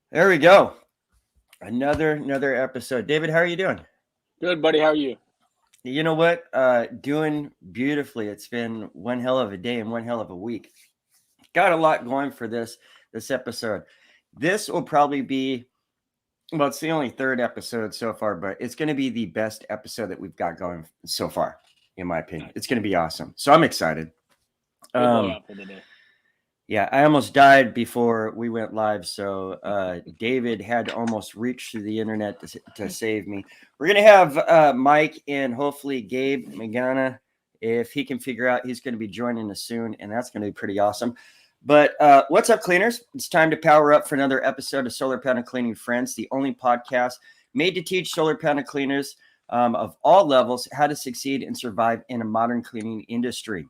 There we go. Another episode. David, how are you doing? Good, buddy. How are you? You know what? Doing beautifully. It's been one hell of a day and one hell of a week. Got a lot going for this episode. This will probably be it's the only third episode so far, but it's going to be the best episode that we've got going so far, in my opinion. It's going to be awesome. So I'm excited. Good layout for the day. Yeah, I almost died before we went live, so David had to almost reach through the internet to save me. We're going to have Mike and hopefully Gabe Magana. If he can figure out, he's going to be joining us soon, and that's going to be pretty awesome. But what's up, cleaners? It's time to power up for another episode of Solar Panel Cleaning Friends, the only podcast made to teach solar panel cleaners of all levels how to succeed and survive in a modern cleaning industry.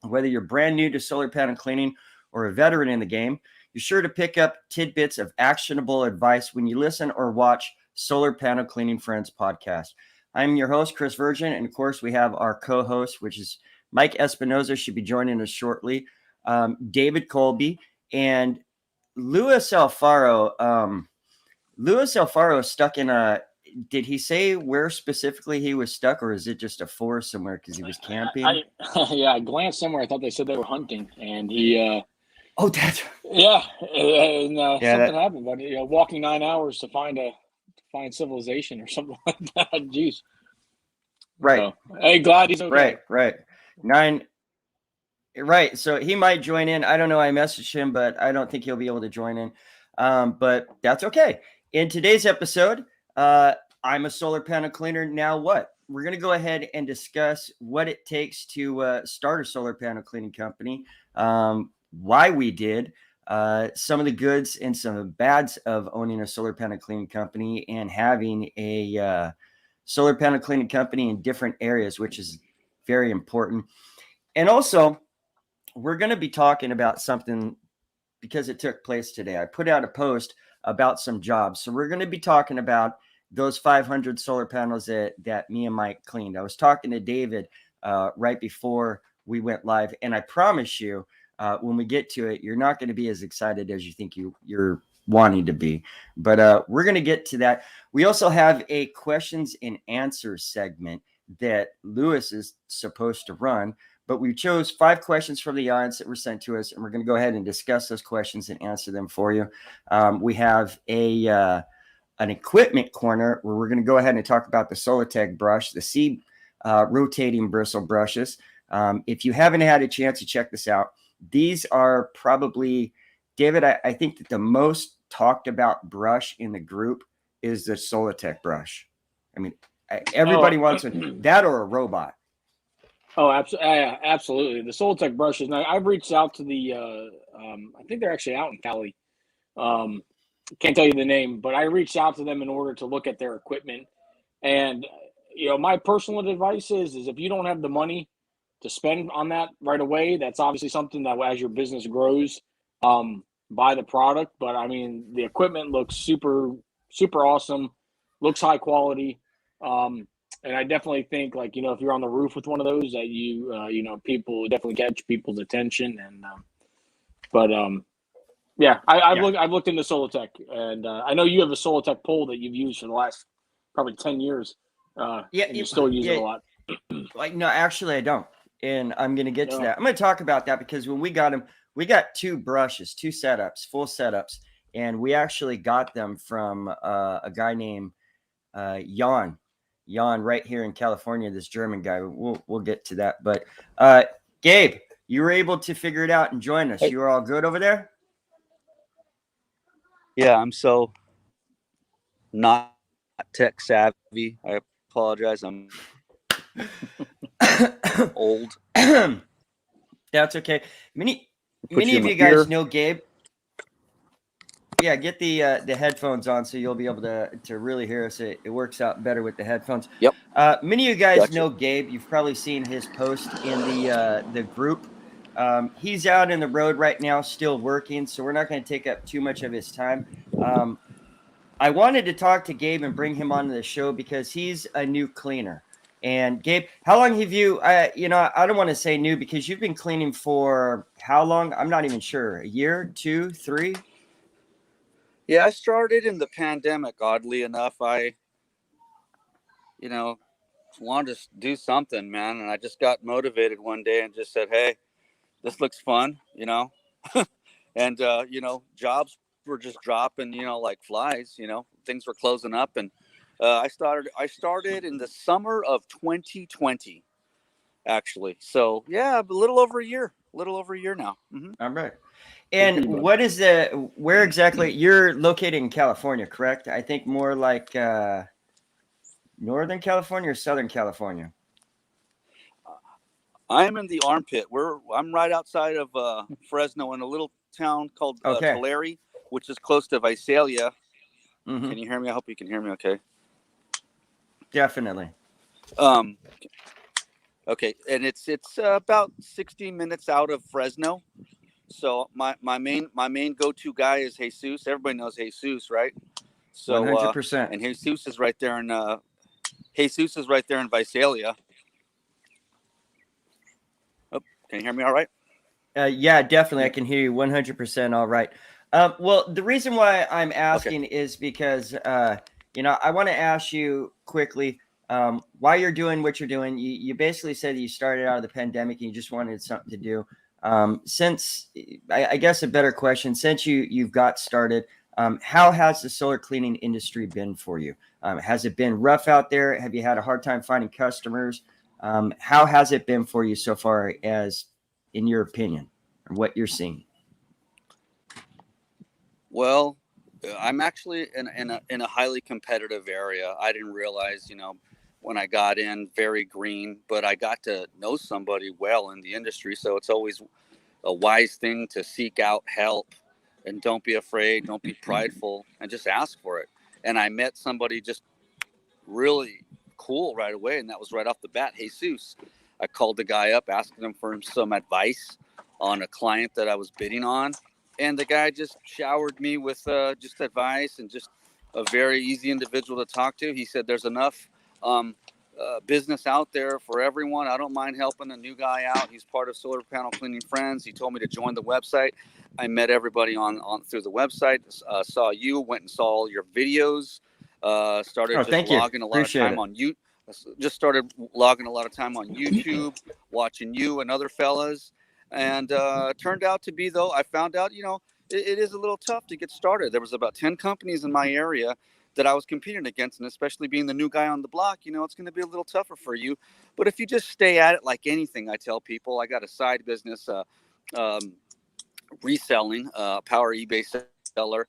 Whether you're brand new to solar panel cleaning or a veteran in the game, you're sure to pick up tidbits of actionable advice when you listen or watch Solar Panel Cleaning Friends podcast. I'm your host, Chris Virgin, and of course, we have our co-host, which is Mike Espinoza, should be joining us shortly, David Colby, and Louis Alfaro. Louis Alfaro is stuck in a. Did he say where specifically he was stuck, or is it just a forest somewhere because he was camping? I glanced somewhere. I thought they said they were hunting, and he. Oh, that's and something happened. But walking 9 hours to find civilization or something like that. Jeez. Right. So, hey, glad he's okay. Right. 9. Right. So he might join in. I don't know. I messaged him, but I don't think he'll be able to join in. But that's okay. In today's episode, I'm a solar panel cleaner. Now what? We're going to go ahead and discuss what it takes to start a solar panel cleaning company, why we did, some of the goods and some of the bads of owning a solar panel cleaning company and having a solar panel cleaning company in different areas, which is very important. And also, we're going to be talking about something because it took place today. I put out a post about some jobs. So we're going to be talking about those 500 solar panels that me and Mike cleaned. I was talking to David right before we went live, and I promise you, when we get to it, you're not going to be as excited as you think you're wanting to be. But we're going to get to that. We also have a questions and answers segment that Louis is supposed to run. But we chose 5 questions from the audience that were sent to us, and we're going to go ahead and discuss those questions and answer them for you. We have an equipment corner where we're going to go ahead and talk about the Solatec brush, the C rotating bristle brushes. If you haven't had a chance to check this out, these are probably, David, I think that the most talked about brush in the group is the Solatec brush. I mean, everybody wants that or a robot. Oh, absolutely. The Solatec brushes. Now, I've reached out to the. I think they're actually out in Cali. Can't tell you the name, but I reached out to them in order to look at their equipment. And my personal advice is if you don't have the money to spend on that right away, that's obviously something that as your business grows, buy the product. But I mean, the equipment looks super, super awesome. Looks high quality. And I definitely think, if you're on the roof with one of those, that people definitely catch people's attention. And I've looked into Solatec, and I know you have a Solatec pole that you've used for the last probably 10 years. And you still use it a lot. No, actually, I don't, and I'm going to get to that. I'm going to talk about that because when we got them, we got 2 brushes, 2 setups, full setups, and we actually got them from a guy named Jan right here in California, this German guy. We'll get to that. But Gabe, you were able to figure it out and join us. You were all good over there? Yeah, I'm so not tech savvy. I apologize. I'm old. That's okay. Many of you guys know Gabe. Yeah, get the headphones on so you'll be able to really hear us. It works out better with the headphones. Yep. Many of you guys know Gabe. You've probably seen his post in the group. He's out in the road right now, still working, so we're not going to take up too much of his time. I wanted to talk to Gabe and bring him onto the show because he's a new cleaner. And Gabe, how long have you? I don't want to say new because you've been cleaning for how long? I'm not even sure. A year, 2, 3. Yeah, I started in the pandemic. Oddly enough, I, wanted to do something, man, and I just got motivated one day and just said, "Hey, this looks fun," and jobs were just dropping, like flies. Things were closing up, and I started in the summer of 2020, actually. So yeah, a little over a year now. Mm-hmm. All right. And where exactly you're located in California, correct? I think more like Northern California or Southern California. I'm in the armpit. I'm right outside of Fresno in a little town called Okay. Tulare, which is close to Visalia. Mm-hmm. Can you hear me? I hope you can hear me okay. Definitely. Okay, and it's about 60 minutes out of Fresno. So my main go-to guy is Jesus. Everybody knows Jesus, right? So 100%. And Jesus is right there in Visalia. Oh, can you hear me all right? Yeah, definitely. I can hear you 100% all right. Well, the reason why I'm asking is because, I want to ask you quickly why you're doing what you're doing. You basically said that you started out of the pandemic and you just wanted something to do. I guess a better question, since you've got started, how has the solar cleaning industry been for you? Has it been rough out there? Have you had a hard time finding customers? How has it been for you so far, as in your opinion, or what you're seeing? Well, I'm actually in a highly competitive area. I didn't realize, when I got in, very green, but I got to know somebody well in the industry. So it's always a wise thing to seek out help, and don't be afraid, don't be prideful, and just ask for it. And I met somebody just really cool right away, and that was right off the bat, Jesus. I called the guy up, asking him for some advice on a client that I was bidding on, and the guy just showered me with just advice, and just a very easy individual to talk to. He said there's enough business out there for everyone. I don't mind helping a new guy out. He's part of Solar Panel Cleaning Friends. He told me to join the website. I met everybody on through the website. Saw you, went and saw all your videos. Started just logging a lot of time on you. Just started logging a lot of time on YouTube, watching you and other fellas, and turned out to be, though, I found out, it is a little tough to get started. There was about 10 companies in my area that I was competing against, and especially being the new guy on the block, it's going to be a little tougher for you. But if you just stay at it, like anything, I tell people, I got a side business, reselling, power eBay seller.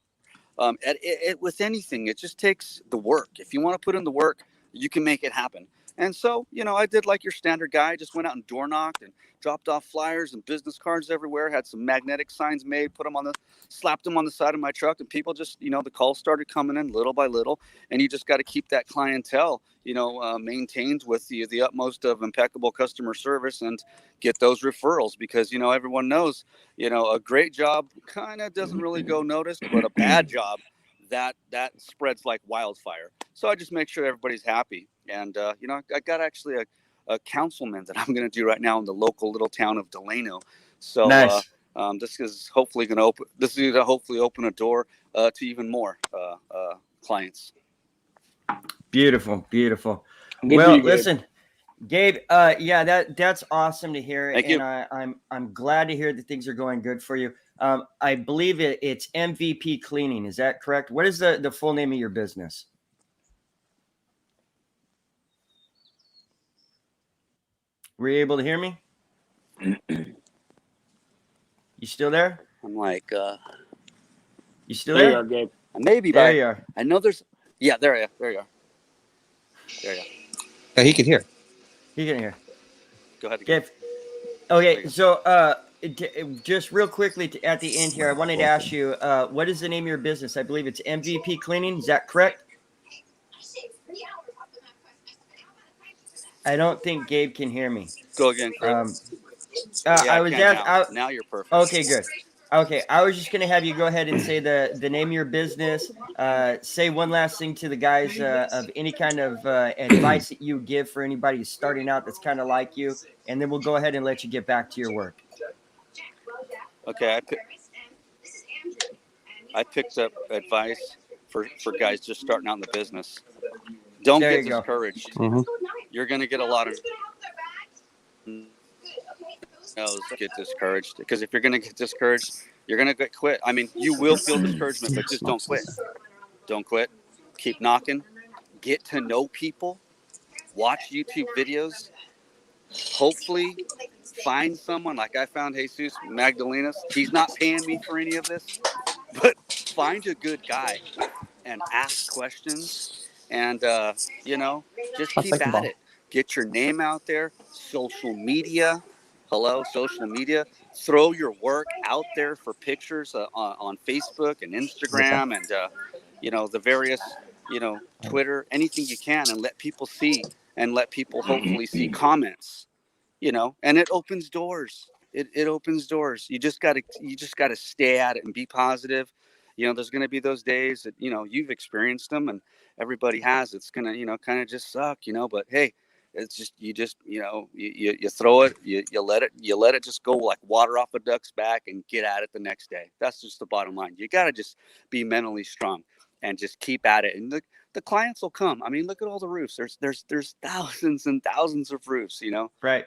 With anything, it just takes the work. If you want to put in the work, you can make it happen. And so, I did like your standard guy. Just went out and door knocked and dropped off flyers and business cards everywhere. Had some magnetic signs made, slapped them on the side of my truck, and people just, the calls started coming in little by little. And you just got to keep that clientele, maintained with the utmost of impeccable customer service, and get those referrals, because, everyone knows, a great job kind of doesn't really go noticed, but a bad job, that spreads like wildfire. So I just make sure everybody's happy. And, I got actually a councilman that I'm going to do right now in the local little town of Delano. So nice. This is hopefully going to open a door to even more clients. Beautiful. Good Well, you, Gabe. Listen, Gabe, that's awesome to hear. Thank and you. I'm glad to hear that things are going good for you. I believe it's MVP Cleaning. Is that correct? What is the full name of your business? Were you able to hear me? You still there? I'm like, you still there? there? You are, Gabe. Maybe there back. you are. I know there's. Yeah, there you are. There you are. Yeah, he can hear. He can hear. Go ahead again. Gabe. Okay, so just real quickly at the end here, I wanted to ask you, what is the name of your business? I believe it's MVP Cleaning. Is that correct? I don't think Gabe can hear me. Go again, Chris. I was asking. Now you're perfect. Okay, good. Okay, I was just gonna have you go ahead and say the name of your business. Say one last thing to the guys of any kind of advice that you give for anybody who's starting out that's kind of like you, and then we'll go ahead and let you get back to your work. Okay. I picked up advice for guys just starting out in the business. Don't There get you go. discouraged. Mm-hmm. You're going to get a lot of no's. Get discouraged, because if you're going to get discouraged, you're going to get quit. I mean, you will feel discouragement, but just don't quit. Don't quit. Keep knocking. Get to know people. Watch YouTube videos. Hopefully find someone like I found Jesus Magdalenas. He's not paying me for any of this, but find a good guy and ask questions, and just keep at it. Get your name out there. Social media. Social media. Throw your work out there for pictures on Facebook and Instagram, and the various Twitter, anything you can, and let people see, and let people hopefully see comments. And it opens doors. It opens doors. You just gotta stay at it and be positive. There's gonna be those days that you've experienced them, and everybody has. It's gonna kind of just suck, but hey, it's just you throw it, you let it just go like water off a duck's back, and get at it the next day. That's just the bottom line. You gotta just be mentally strong and just keep at it, and the clients will come. I mean, look at all the roofs. There's thousands and thousands of roofs. Right.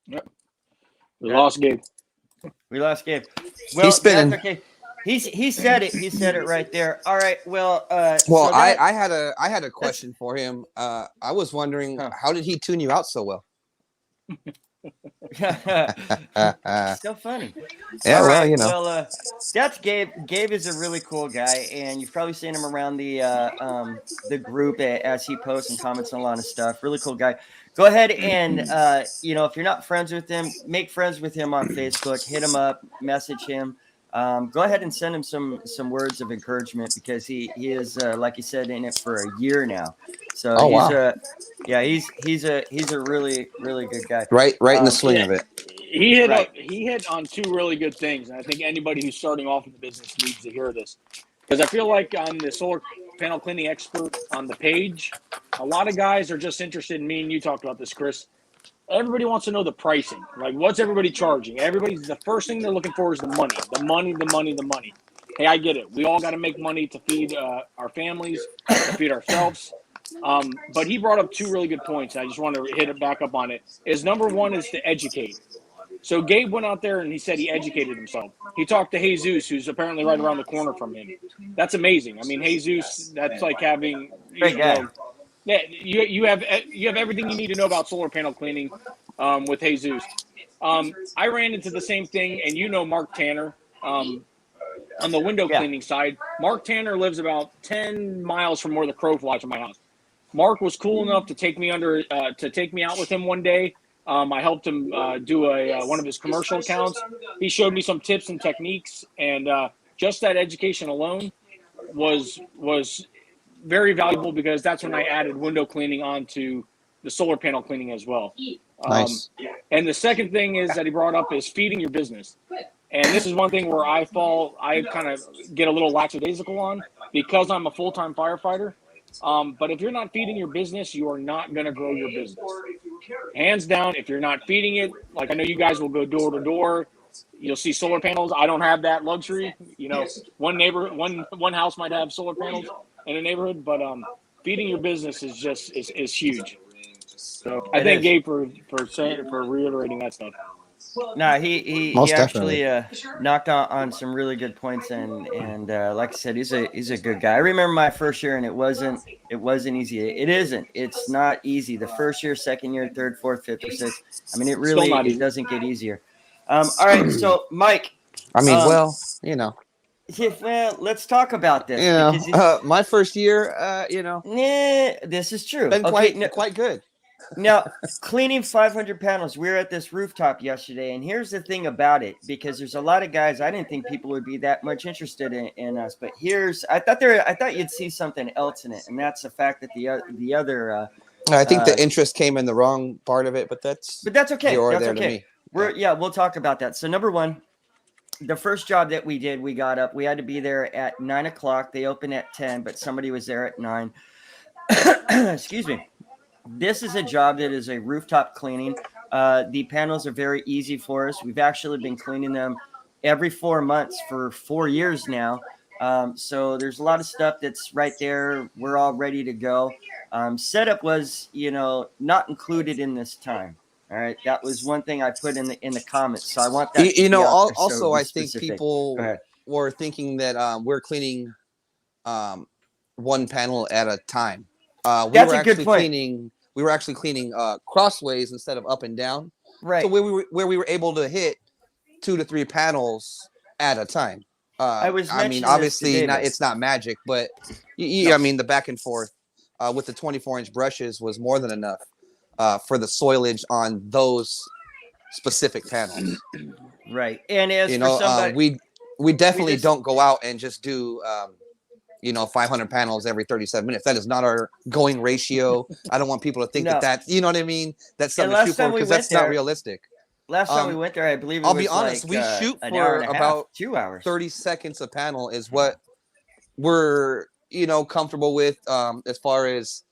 Yep. We lost Gabe. We lost Gabe. Well, He's spinning. that's okay. He said it. He said it right there. All right. Well. Well, I had a question for him. I was wondering, how did he tune you out so well? So funny. Yeah, All right, well, Well, that's Gabe. Gabe is a really cool guy, and you've probably seen him around the group as he posts and comments on a lot of stuff. Really cool guy. Go ahead and if you're not friends with him, make friends with him on Facebook. Hit him up, message him. Go ahead and send him some words of encouragement, because he is like you said, in it for a year now. So he's a really, really good guy. Right in the swing of it. He hit on two really good things, and I think anybody who's starting off in the business needs to hear this, because I feel like I'm the solar panel cleaning expert on the page. A lot of guys are just interested in me, and you talked about this, Chris. Everybody wants to know the pricing. Like, what's everybody charging? The first thing they're looking for is the money. The money. Hey, I get it. We all got to make money to feed our families, to feed ourselves. But he brought up two really good points. I just want to hit it back up on it. Number one is to educate. So Gabe went out there and he said he educated himself. He talked to Jesus, who's apparently right around the corner from him. That's amazing. I mean, Jesus, that's like having Great guy. you have everything you need to know about solar panel cleaning with Jesus. I ran into the same thing, and Mark Tanner on the window cleaning side. Mark Tanner lives about 10 miles from where the crow flies from my house. Mark was cool enough to take me out with him one day. I helped him do one of his commercial accounts. He showed me some tips and techniques, and just that education alone was very valuable, because that's when I added window cleaning onto the solar panel cleaning as well. Nice. And the second thing is that he brought up is feeding your business. And this is one thing where I kind of get a little lackadaisical on, because I'm a full-time firefighter. But if you're not feeding your business, you are not going to grow your business. Hands down, if you're not feeding it, like I know you guys will go door to door. You'll see solar panels. I don't have that luxury. One house might have solar panels in a neighborhood, but feeding your business is huge. So I thank Gabe for reiterating that stuff. No, he actually knocked on some really good points, and like I said, he's a good guy. I remember my first year, and it wasn't easy. It isn't. It's not easy. The first year, second year, third, fourth, fifth, or sixth. I mean, it doesn't get easier. All right, so Mike. I mean, well, let's talk about this. My first year, this is true. Been quite good. Now, cleaning 500 panels. We were at this rooftop yesterday, and here's the thing about it, because there's a lot of guys. I didn't think people would be that much interested in us, but I thought you'd see something else in it, and that's the fact that the other. I think the interest came in the wrong part of it, but that's okay. That's okay. To me. We'll talk about that. So number one, the first job that we did, we got up. We had to be there at 9:00. They opened at 10, but somebody was there at 9. Excuse me. This is a job that is a rooftop cleaning. The panels are very easy for us. We've actually been cleaning them every 4 months for 4 years now. So there's a lot of stuff that's right there. We're all ready to go. Setup was, not included in this time. All right, that was one thing I put in the comments. So I want that. To be out there, so also be I think specific. Go people ahead. were thinking that we're cleaning one panel at a time. That's a good point. We were actually cleaning crossways instead of up and down. Right. So where we were able to hit 2 to 3 panels at a time. I mean, obviously, it's not magic, but I mean, the back and forth with the 24-inch brushes was more than enough for the soilage on those specific panels. Right. And as for somebody, we definitely don't go out and just do 500 panels every 37 minutes. That is not our going ratio. I don't want people to think that you know what I mean. That's something to shoot for, because that's not realistic. Last time we went there, I believe I'll be honest, we shoot for about 2 hours. 30 seconds a panel is what we're comfortable with, as far as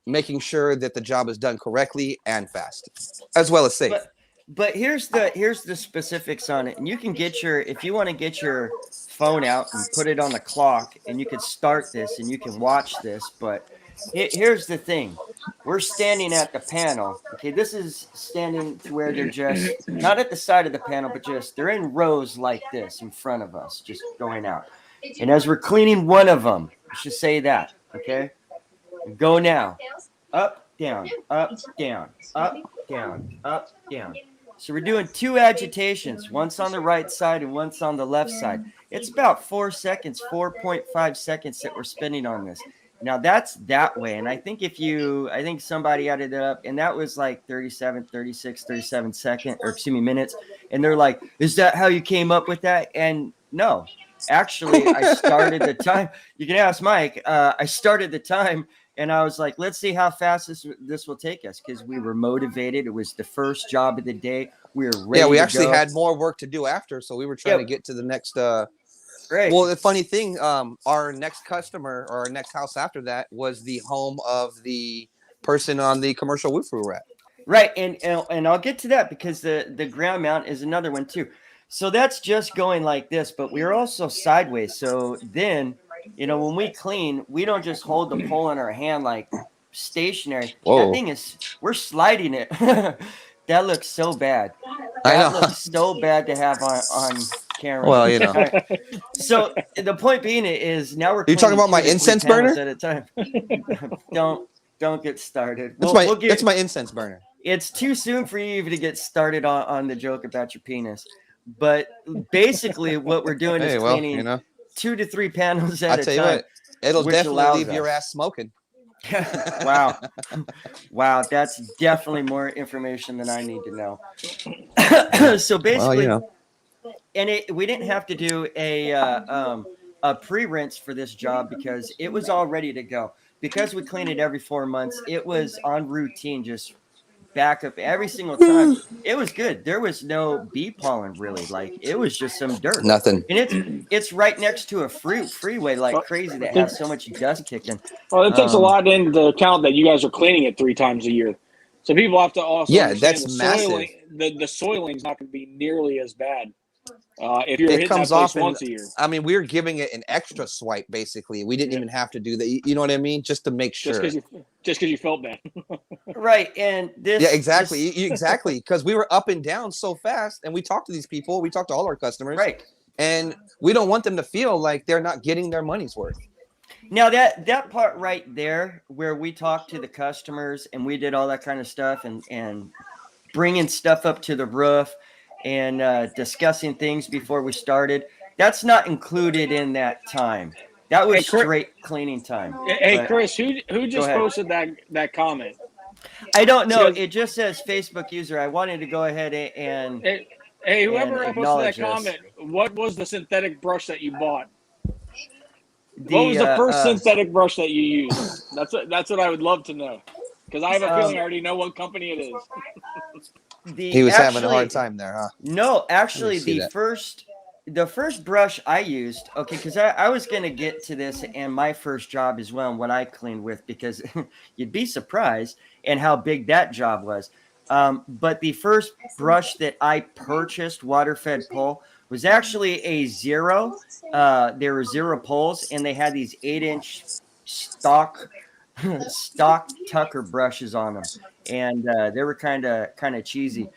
making sure that the job is done correctly and fast, as well as safe. But here's the specifics on it, and you can if you want to get your phone out and put it on the clock, and you can start this and you can watch this. But here's the thing: we're standing at the panel. Okay, this is standing to where they're just not at the side of the panel, but they're in rows like this in front of us, just going out. And as we're cleaning one of them, I should say that. Okay, go now, up, down, up, down, up, down, up, down. So we're doing 2 agitations, once on the right side and once on the left side. It's about 4 seconds, 4.5 seconds that we're spending on this. Now that's that way. And I think somebody added it up, and that was like 37 minutes. And they're like, is that how you came up with that? And no, actually I started the time. You can ask Mike. I started the time. And I was like, let's see how fast this will take us, because we were motivated. It was the first job of the day. We were ready. Yeah, we to actually go. had more work to do after, so we were trying to get to the next. Right. Well, the funny thing, our next customer or our next house after that was the home of the person on the commercial roof we were at. Right, and I'll get to that, because the ground mount is another one too. So that's just going like this, but we're also sideways. So then, when we clean, we don't just hold the pole in our hand like stationary. Whoa. That thing we're sliding it. That looks so bad. That looks so bad to have on camera. Well, So the point being is now we're. Are you talking about my incense burner? At a time. Don't get started. That's my incense burner. It's too soon for you even to get started on the joke about your penis. But basically, what we're doing is cleaning 2 to 3 panels at a time. I tell you what, it'll definitely leave your ass smoking. Wow, that's definitely more information than I need to know. So basically, and we didn't have to do a pre-rinse for this job, because it was all ready to go. Because we clean it every 4 months, it was on routine, just back up every single time. It was good. There was no bee pollen, really. Like, it was just some dirt. Nothing. And it's right next to a freeway like crazy that has so much dust kicking. Well, it takes a lot into account that you guys are cleaning it 3 times a year. So people have to also understand that's massive. The soiling's not going to be nearly as bad if you're hitting comes that place off once a year. I mean, we're giving it an extra swipe, basically. We didn't even have to do that. You know what I mean? Just to make sure. Just because you felt bad. Right. And this. Yeah, exactly. Exactly. Because we were up and down so fast, and we talked to these people. We talked to all our customers. Right. And we don't want them to feel like they're not getting their money's worth. Now that part right there, where we talked to the customers and we did all that kind of stuff and bringing stuff up to the roof and discussing things before we started, that's not included in that time. That was straight cleaning time. Hey, Chris, who just posted that comment? I don't know. It just says Facebook user. I wanted to go ahead and hey, whoever posted that comment, what was the synthetic brush that you bought? What was the first synthetic brush that you used? That's what I would love to know, because I have a feeling I already know what company it is. He was having a hard time there, huh? No, actually, the first brush I used, okay, because I was going to get to this and my first job as well, and what I cleaned with, because you'd be surprised and how big that job was. But the first brush that I purchased, water-fed pole, was actually a zero. There were zero poles, and they had these 8-inch stock Tucker brushes on them, and they were kind of cheesy.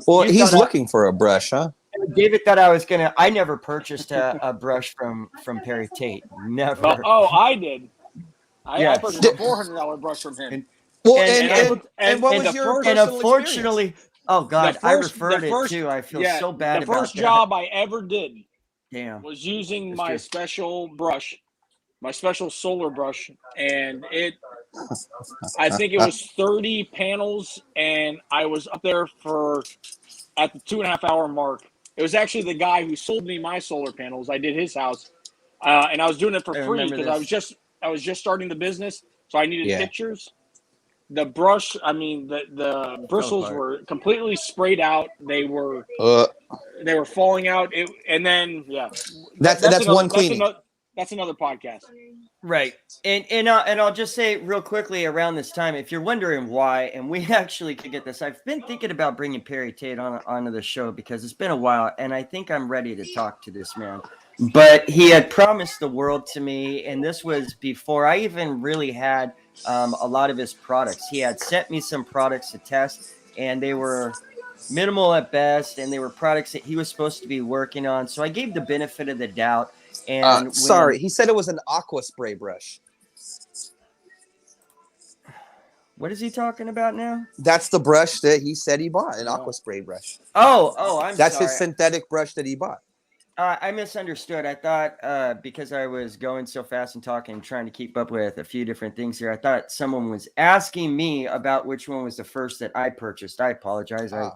Well, he's looking for a brush, huh? David thought I was gonna. I never purchased a brush from Perry Tate. Never. I did. I purchased a $400 brush from him. And what was your personal unfortunately, experience? Oh God, I referred it too. I feel so bad about that. The first job I ever did was using my special brush, my special solar brush, and I think it was 30 panels, and I was up there at the 2.5 hour mark. It was actually the guy who sold me my solar panels. I did his house, and I was doing it for free because I was just starting the business, so I needed pictures. The brush, I mean, the bristles were completely sprayed out. They were falling out. And then that's one cleaning. That's another podcast. Right. And I'll just say real quickly around this time, if you're wondering why, and we actually could get this, I've been thinking about bringing Perry Tate onto the show because it's been a while, and I think I'm ready to talk to this man. But he had promised the world to me, and this was before I even really had a lot of his products. He had sent me some products to test, and they were minimal at best, and they were products that he was supposed to be working on. So I gave the benefit of the doubt. And he said it was an aqua spray brush. What is he talking about now? That's the brush that he said he bought, an aqua spray brush. That's his synthetic brush that he bought. I misunderstood. I thought because I was going so fast and talking, trying to keep up with a few different things here, I thought someone was asking me about which one was the first that I purchased. I apologize. I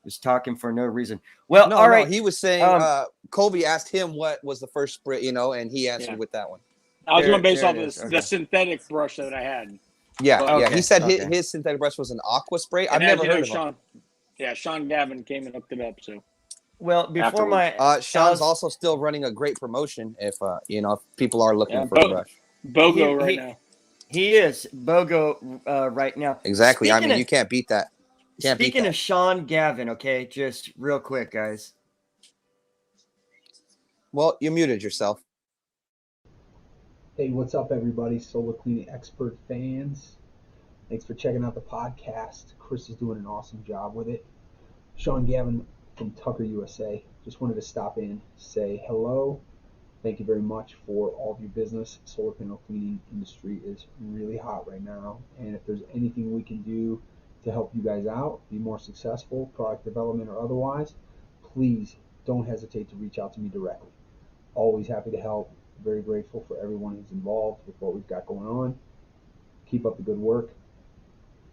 was talking for no reason. Well, all right. No, he was saying Colby asked him what was the first spray, and he answered with that one. I was going based off the synthetic brush that I had. Yeah. He said his synthetic brush was an aqua spray. I've never heard of him. Yeah, Shawn Gavin came and hooked it up. So. Well, before Shawn's also still running a great promotion. If if people are looking for a brush, BOGO right now. He is BOGO right now. Exactly. You can't beat that. Speaking of Shawn Gavin, okay, just real quick, guys. Well, you muted yourself. Hey, what's up, everybody? Solar cleaning expert fans. Thanks for checking out the podcast. Chris is doing an awesome job with it. Shawn Gavin from Tucker, USA. Just wanted to stop in, say hello. Thank you very much for all of your business. Solar panel cleaning industry is really hot right now, and if there's anything we can do to help you guys out, be more successful, product development or otherwise, please don't hesitate to reach out to me directly. Always happy to help. Very grateful for everyone who's involved with what we've got going on. Keep up the good work.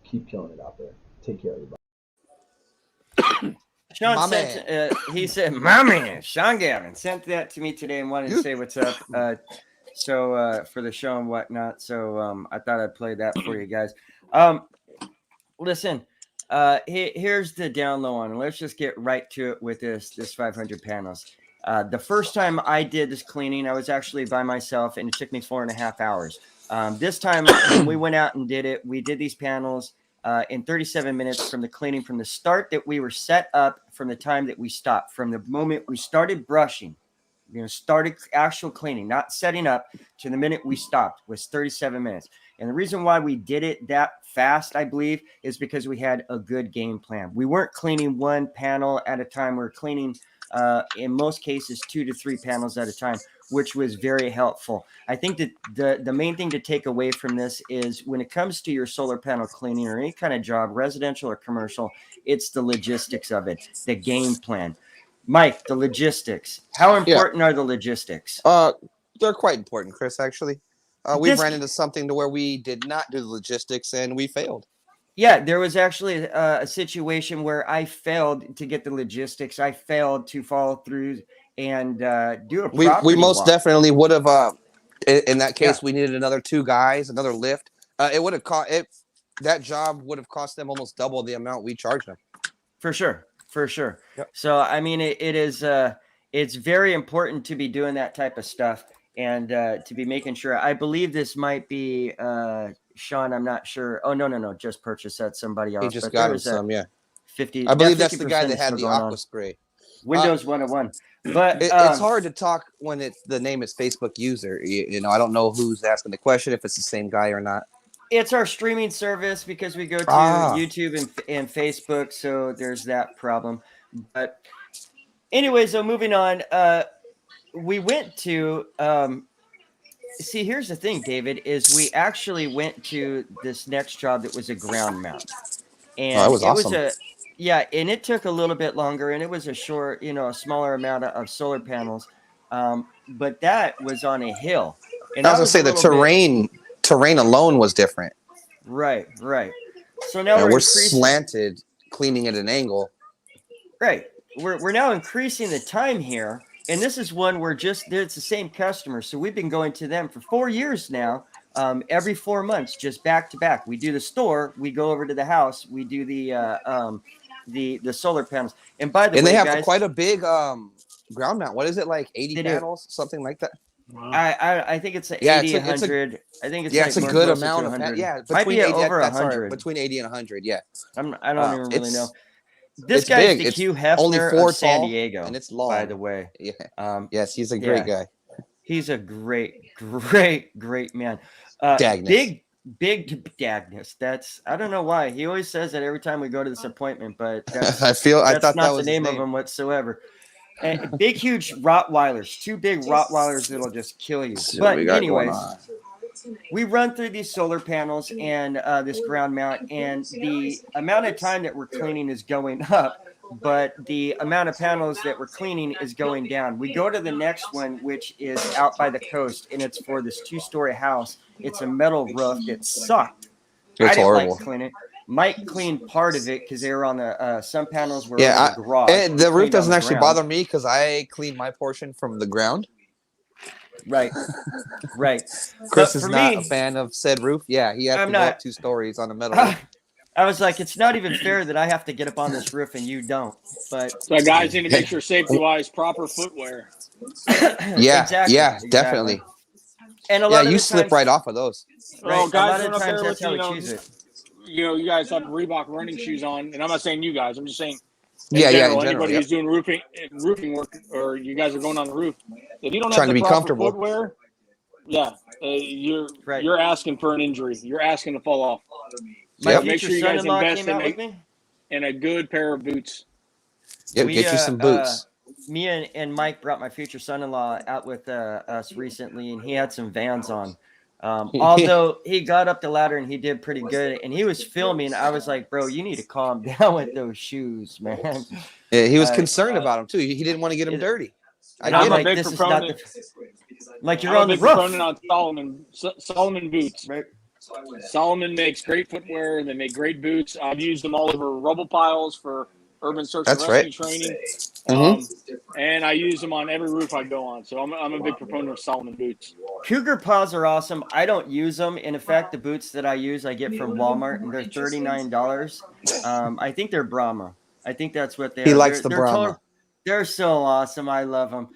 Keep killing it out there. Take care, everybody. Shawn sent, he said, my man, Shawn Gavin sent that to me today and wanted to say what's up. So for the show and whatnot. So I thought I'd play that for you guys. Listen, here's the down low on. Let's just get right to it with this 500 panels. The first time I did this cleaning, I was actually by myself, and it took me 4.5 hours. This time when we went out and did it, we did these panels in 37 minutes from the cleaning, from the start that we were set up, from the time that we stopped, from the moment we started brushing, started actual cleaning, not setting up, to the minute we stopped was 37 minutes. And the reason why we did it that fast, I believe, is because we had a good game plan. We weren't cleaning one panel at a time. We were cleaning, in most cases, 2 to 3 panels at a time, which was very helpful. I think that the main thing to take away from this is when it comes to your solar panel cleaning or any kind of job, residential or commercial, it's the logistics of it, the game plan. Mike, the logistics. How important are the logistics? They're quite important, Chris, actually. We ran into something to where we did not do the logistics and we failed. Yeah, there was actually a situation where I failed to get the logistics. I failed to follow through and do a property we most walk. Definitely would have. In that case, we needed another 2 guys, another lift. It would have cost it. That job would have cost them almost double the amount we charged them. For sure. Yep. So I mean, it is. It's very important to be doing that type of stuff and to be making sure. I believe this might be Shawn. I'm not sure. Oh no, just purchased that somebody else. He just got him some. 50. I believe that's the guy that had the aqua spray. Windows 101. But it's hard to talk when the name is Facebook user. You know, I don't know who's asking the question, if it's the same guy or not. It's our streaming service because we go to YouTube and Facebook, so there's that problem. But anyway, so moving on, we went to see, here's the thing, David, is we actually went to this next job that was a ground mount. And that was awesome. And it took a little bit longer, and it was a short, a smaller amount of solar panels. But that was on a hill. And I was gonna say the terrain alone was different. Right. So now we're slanted, cleaning at an angle. Right. We're now increasing the time here. And this is one where it's the same customer. So we've been going to them for 4 years now. Every 4 months, just back to back. We do the store, we go over to the house, we do the solar panels. And by the way, they have guys, quite a big ground mount. What is it, like 80 panels, something like that? Wow. I think it's 80, 100. I think it's it's a good amount of panels. Yeah, might be over 100. Between 80 and 100. Yeah, I don't even really know. This guy's the Hugh Hefner of San Diego, and it's long. By the way, yes, he's a great guy. He's a great man. Dagnus. Big Dagnus. That's, I don't know why he always says that every time we go to this appointment, but that's, that's not that was the name of him whatsoever. And big, huge Rottweilers, 2 big Rottweilers that'll just kill you. But anyways, we run through these solar panels and this ground mount, and the amount of time that we're cleaning is going up, but the amount of panels that we're cleaning is going down. We go to the next one, which is out by the coast, and it's for this 2-story house. It's a metal roof that sucked. It's horrible. Like to clean it. Mike cleaned part of it because they were on the some panels were on the garage. The roof doesn't actually bother me because I clean my portion from the ground. Right. Chris is not a fan of said roof. Yeah, he has to go up 2 stories on a metal roof. I was like, it's not even fair that I have to get up on this roof and you don't. But so guys need to make sure safety-wise, proper footwear. Exactly. Definitely. And a lot of you slip right off of those. Well, guys, a lot of times that's how we choose it. You guys have Reebok running shoes on, and I'm not saying you guys. I'm just saying, in general, anybody who's doing roofing work, or you guys are going on the roof, if you don't trying have to be comfortable footwear, you're asking for an injury. You're asking to fall off. Make sure you guys invest in a good pair of boots. Yep, get you some boots. Me and Mike brought my future son-in-law out with us recently, and he had some Vans on. Although he got up the ladder and he did pretty good, and he was filming. I was like, bro, you need to calm down with those shoes, man. Yeah, he was concerned about them too. He didn't want to get them dirty. I'm a big proponent. You're on the roof. On Salomon Boots. Right. Salomon makes great footwear. They make great boots. I've used them all over rubble piles for urban search and rescue training. And I use them on every roof I go on. So I'm a big proponent of Salomon Boots. Cougar paws are awesome. I don't use them. In fact, the boots that I use, I get from Walmart, and they're $39. I think they're Brahma. I think that's what they are. He likes the Brahma. They're so awesome. I love them.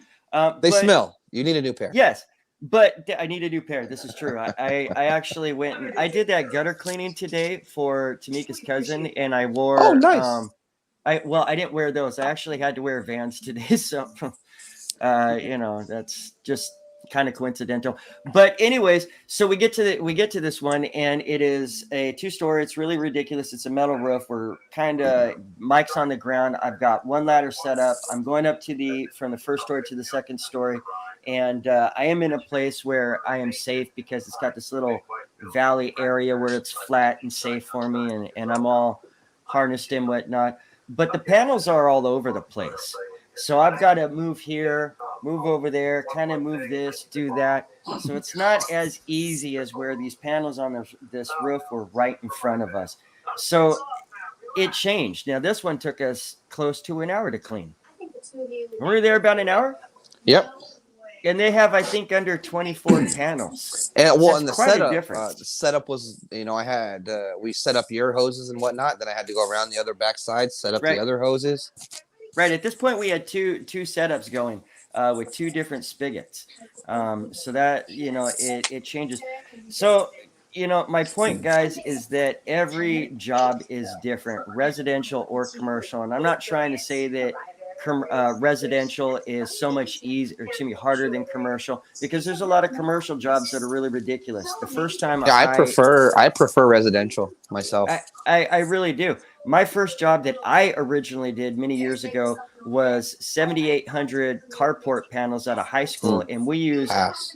They smell. You need a new pair. Yes, but I need a new pair. This is true. I actually went and I did that gutter cleaning today for Tamika's cousin, and I wore. Oh, nice. I didn't wear those. I actually had to wear Vans today, so that's just kind of coincidental. But anyways, so we get to this one, and it is a 2-story. It's really ridiculous. It's a metal roof. We're kind of Mike's on the ground. I've got one ladder set up. I'm going up from the first story to the second story, and I am in a place where I am safe because it's got this little valley area where it's flat and safe for me, and I'm all harnessed and whatnot. But the panels are all over the place. So I've got to move here, move over there, kind of move this, do that. So it's not as easy as where these panels on this roof were right in front of us. So it changed. Now, this one took us close to an hour to clean. Were we there about an hour? Yep. And they have, I think, under 24 panels. And the setup was, I had we set up your hoses and whatnot. Then I had to go around the other backside, set up the other hoses. Right. At this point, we had two setups going with 2 different spigots. So that it changes. So my point, guys, is that every job is different, residential or commercial. And I'm not trying to say that residential is so much easier, excuse me, harder than commercial, because there's a lot of commercial jobs that are really ridiculous. The first time I prefer residential myself. I really do. My first job that I originally did many years ago was 7,800 carport panels at a high school, and we used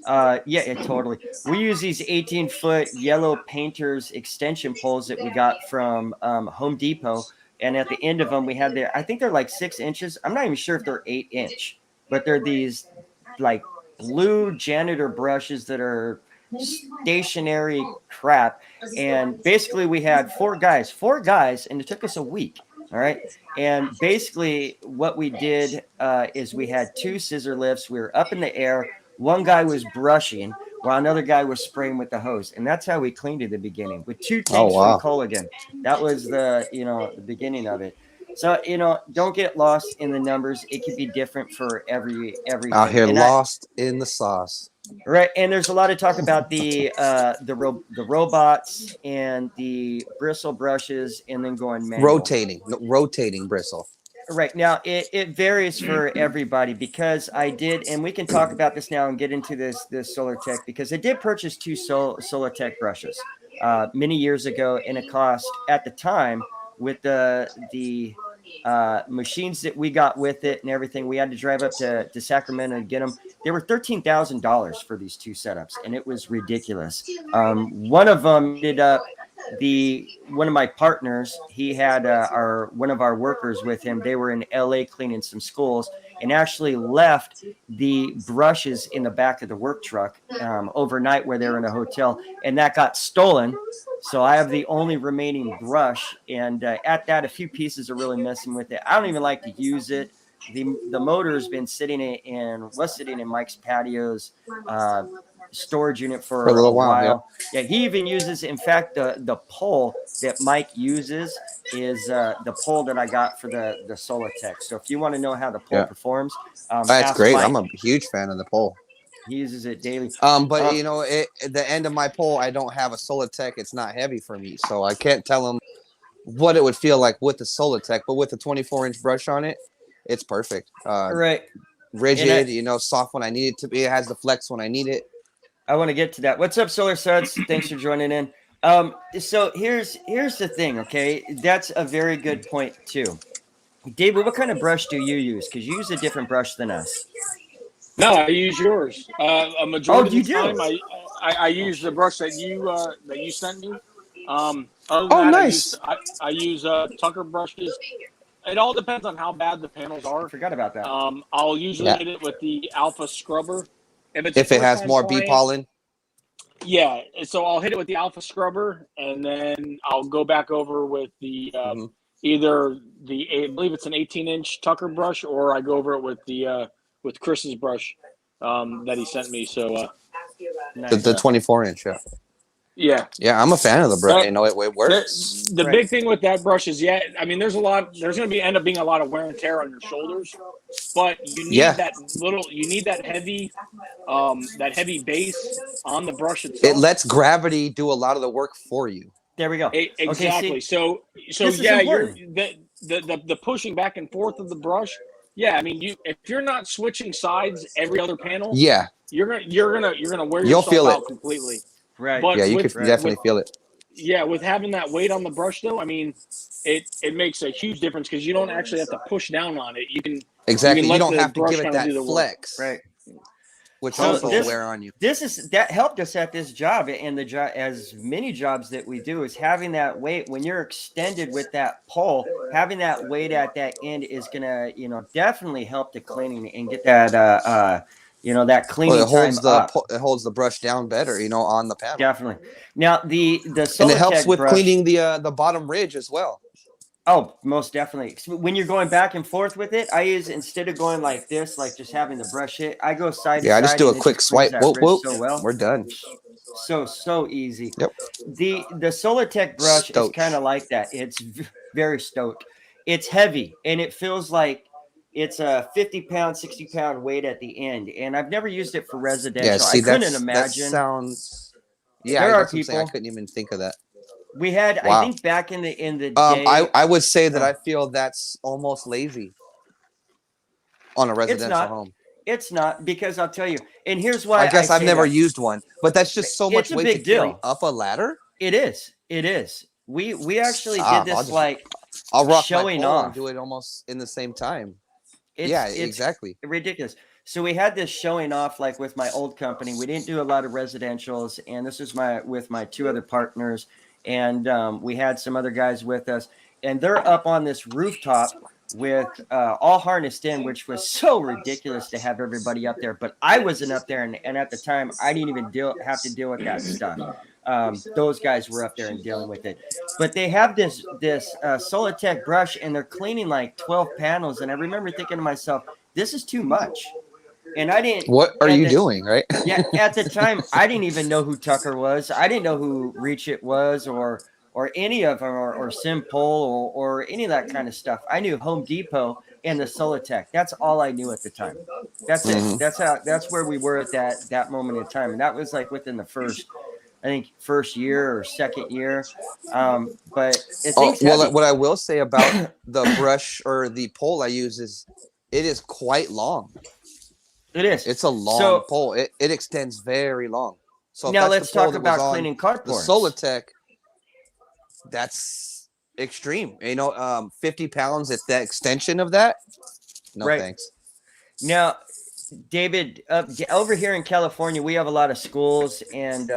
totally. We use these 18-foot yellow painters extension poles that we got from Home Depot, and at the end of them we had I think they're like 6 inches. I'm not even sure if they're 8-inch, but they're these like blue janitor brushes that are stationary crap. And basically we had four guys, and it took us a week. All right. And basically what we did is we had 2 scissor lifts. We were up in the air. One guy was brushing while another guy was spraying with the hose. And that's how we cleaned at the beginning with 2 tanks from Colligan. That was the beginning of it. So, don't get lost in the numbers. It could be different for everything. Out here, lost in the sauce. Right, and there's a lot of talk about the robots and the bristle brushes, and then going manual. rotating bristle. Right now, it varies for everybody, because I did, and we can talk about this now and get into this Solatec, because I did purchase 2 Solatec brushes many years ago, and it cost at the time, with the machines that we got with it and everything, we had to drive up to Sacramento and get them. They were $13,000 for these 2 setups, and it was ridiculous. One of them ended up, one of my partners, he had one of our workers with him. They were in LA cleaning some schools, and actually left the brushes in the back of the work truck overnight where they were in a hotel, and that got stolen. So I have the only remaining brush, and at that, a few pieces are really messing with it. I don't even like to use it. The motor has been sitting in Mike's patio's storage unit for a little while. Yeah, he even uses. In fact, the pole that Mike uses is the pole that I got for the Solatec. So if you want to know how the pole performs, that's great. Mike. I'm a huge fan of the pole. He uses it daily. But at the end of my pole, I don't have a Solatec. It's not heavy for me, so I can't tell him what it would feel like with the Solatec. But with the 24-inch brush on it, it's perfect. Right. Rigid, soft when I need it to be. It has the flex when I need it. I want to get to that. What's up, Solar Suds? Thanks for joining in. So here's the thing, okay? That's a very good point too. David, what kind of brush do you use? Because you use a different brush than us. No, I use yours. A majority of the time, I use the brush that you sent me. Other than that, nice. I use Tucker brushes. It all depends on how bad the panels are. I forgot about that. I'll usually hit it with the Alpha Scrubber. If it has more bee pollen. Yeah, so I'll hit it with the Alpha Scrubber, and then I'll go back over with the either I believe it's an 18-inch Tucker brush, or I go over it with the with Chris's brush that he sent me. So the 24-inch, yeah. I'm a fan of the brush. It works. The big thing with that brush is, there's going to end up being a lot of wear and tear on your shoulders, but you need that heavy base on the brush itself. It lets gravity do a lot of the work for you. There we go. Exactly. Okay, so you're the pushing back and forth of the brush. Yeah, I mean, if you're not switching sides every other panel, you're gonna wear yourself out completely. Right. But you could definitely feel it. Yeah, with having that weight on the brush, though, I mean, it makes a huge difference, because you don't actually have to push down on it. You can you don't have to give it that flex, right? Which also will wear on you. That helped us at this job, and the job, as many jobs that we do, is having that weight when you're extended with that pole. Having that weight at that end is gonna, definitely help the cleaning and get that that cleaning it holds the brush down better, on the panel. Definitely. Now the Solatec and it helps with brush, cleaning the bottom ridge as well. Oh, most definitely. When you're going back and forth with it, I use, instead of going like this, like just having the brush hit, I go side to side. I just do a quick swipe. Whoop. So well. We're done. So easy. Yep. The Solatec brush is kind of like that. It's very stoked. It's heavy, and it feels like it's a 50-pound, 60-pound weight at the end. And I've never used it for residential. I couldn't imagine. That sounds. There are people. I couldn't even think of that. We had, I think, back in the day. I would say that I feel that's almost lazy. on a residential home. It's not, because I'll tell you, and here's why. I guess I've never used one, but that's just so much weight to carry up a ladder. It is. We actually did this I'll rock showing my pole off. and do it almost in the same time. It's exactly. Ridiculous. So we had this showing off like with my old company. We didn't do a lot of residentials, and this was with my two other partners, and we had some other guys with us, and they're up on this rooftop with all harnessed in, which was so ridiculous to have everybody up there. But I wasn't up there, and at the time I didn't even have to deal with that stuff. Those guys were up there and dealing with it. But they have this Solatec brush, and they're cleaning like 12 panels. And I remember thinking to myself, this is too much. And I didn't. What are you doing, right? Yeah, at the time, I didn't even know who Tucker was. I didn't know who Reach It was, or any of them, or Simpole, or any of that kind of stuff. I knew Home Depot and the Solatec. That's all I knew at the time. That's it. That's where we were at that moment in time. And that was like within the first year or second year. But what I will say about the brush or the pole I use is it is quite long. It is. It's a long pole. It extends very long. So now let's talk about cleaning carports. The Solatec, that's extreme. 50 pounds at the extension of that. No thanks. Now, David, over here in California, we have a lot of schools, and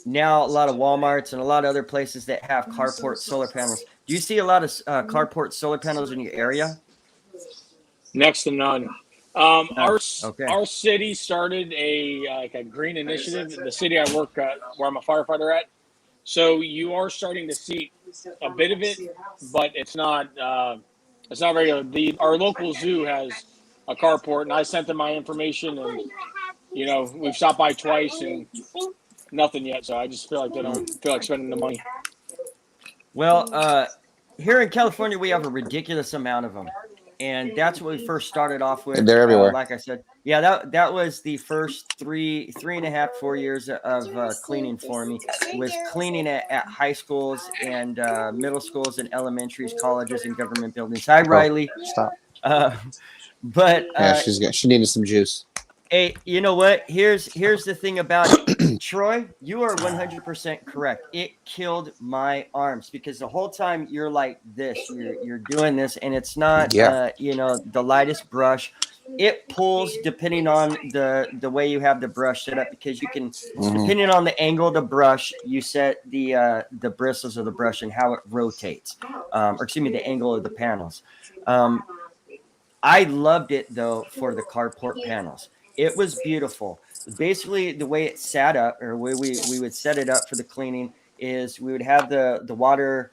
now a lot of Walmarts and a lot of other places that have carport solar panels. Do you see a lot of carport solar panels in your area? Next to none. Our city started a green initiative in the city I work at, where I'm a firefighter at. So you are starting to see a bit of it, but it's not regular. Our local zoo has a carport, and I sent them my information, and we've stopped by twice and nothing yet. So I just feel like they don't feel like spending the money. Well, here in California, we have a ridiculous amount of them. And that's what we first started off with. And they're everywhere. Like I said, that was the first 3.5, 4 years of cleaning for me. Was cleaning at high schools and middle schools and elementaries, colleges, and government buildings. Hi, Riley. Stop. But she needed some juice. Hey, you know what? Here's the thing about it. Troy, you are 100% correct. It killed my arms, because the whole time you're like this, you're doing this, and it's not the lightest brush. It pulls depending on the way you have the brush set up, because you can, depending on the angle of the brush, you set the bristles of the brush and how it rotates, the angle of the panels. I loved it though for the carport panels. It was beautiful. Basically, the way it sat up, or we would set it up for the cleaning, is we would have the water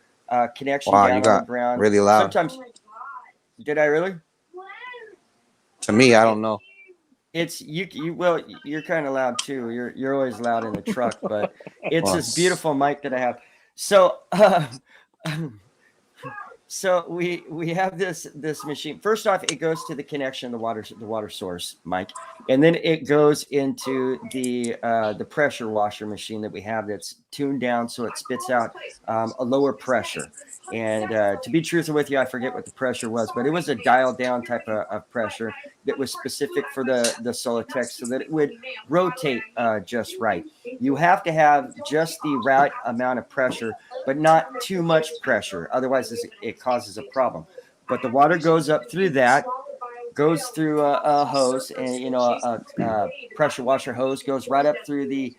connection down on the ground. Really loud. Sometimes, did I really? To me, I don't know. It's you. Well, you're kind of loud too. You're always loud in the truck, but it's this beautiful mic that I have. So. So we have this machine. First off, it goes to the connection, the water source, Mike, and then it goes into the pressure washer machine that we have that's tuned down so it spits out a lower pressure. And to be truthful with you, I forget what the pressure was, but it was a dial down type of pressure that was specific for the Solatec, so that it would rotate just right. You have to have just the right amount of pressure, but not too much pressure. Otherwise, it causes a problem. But the water goes up through that, goes through a hose, and a pressure washer hose goes right up through the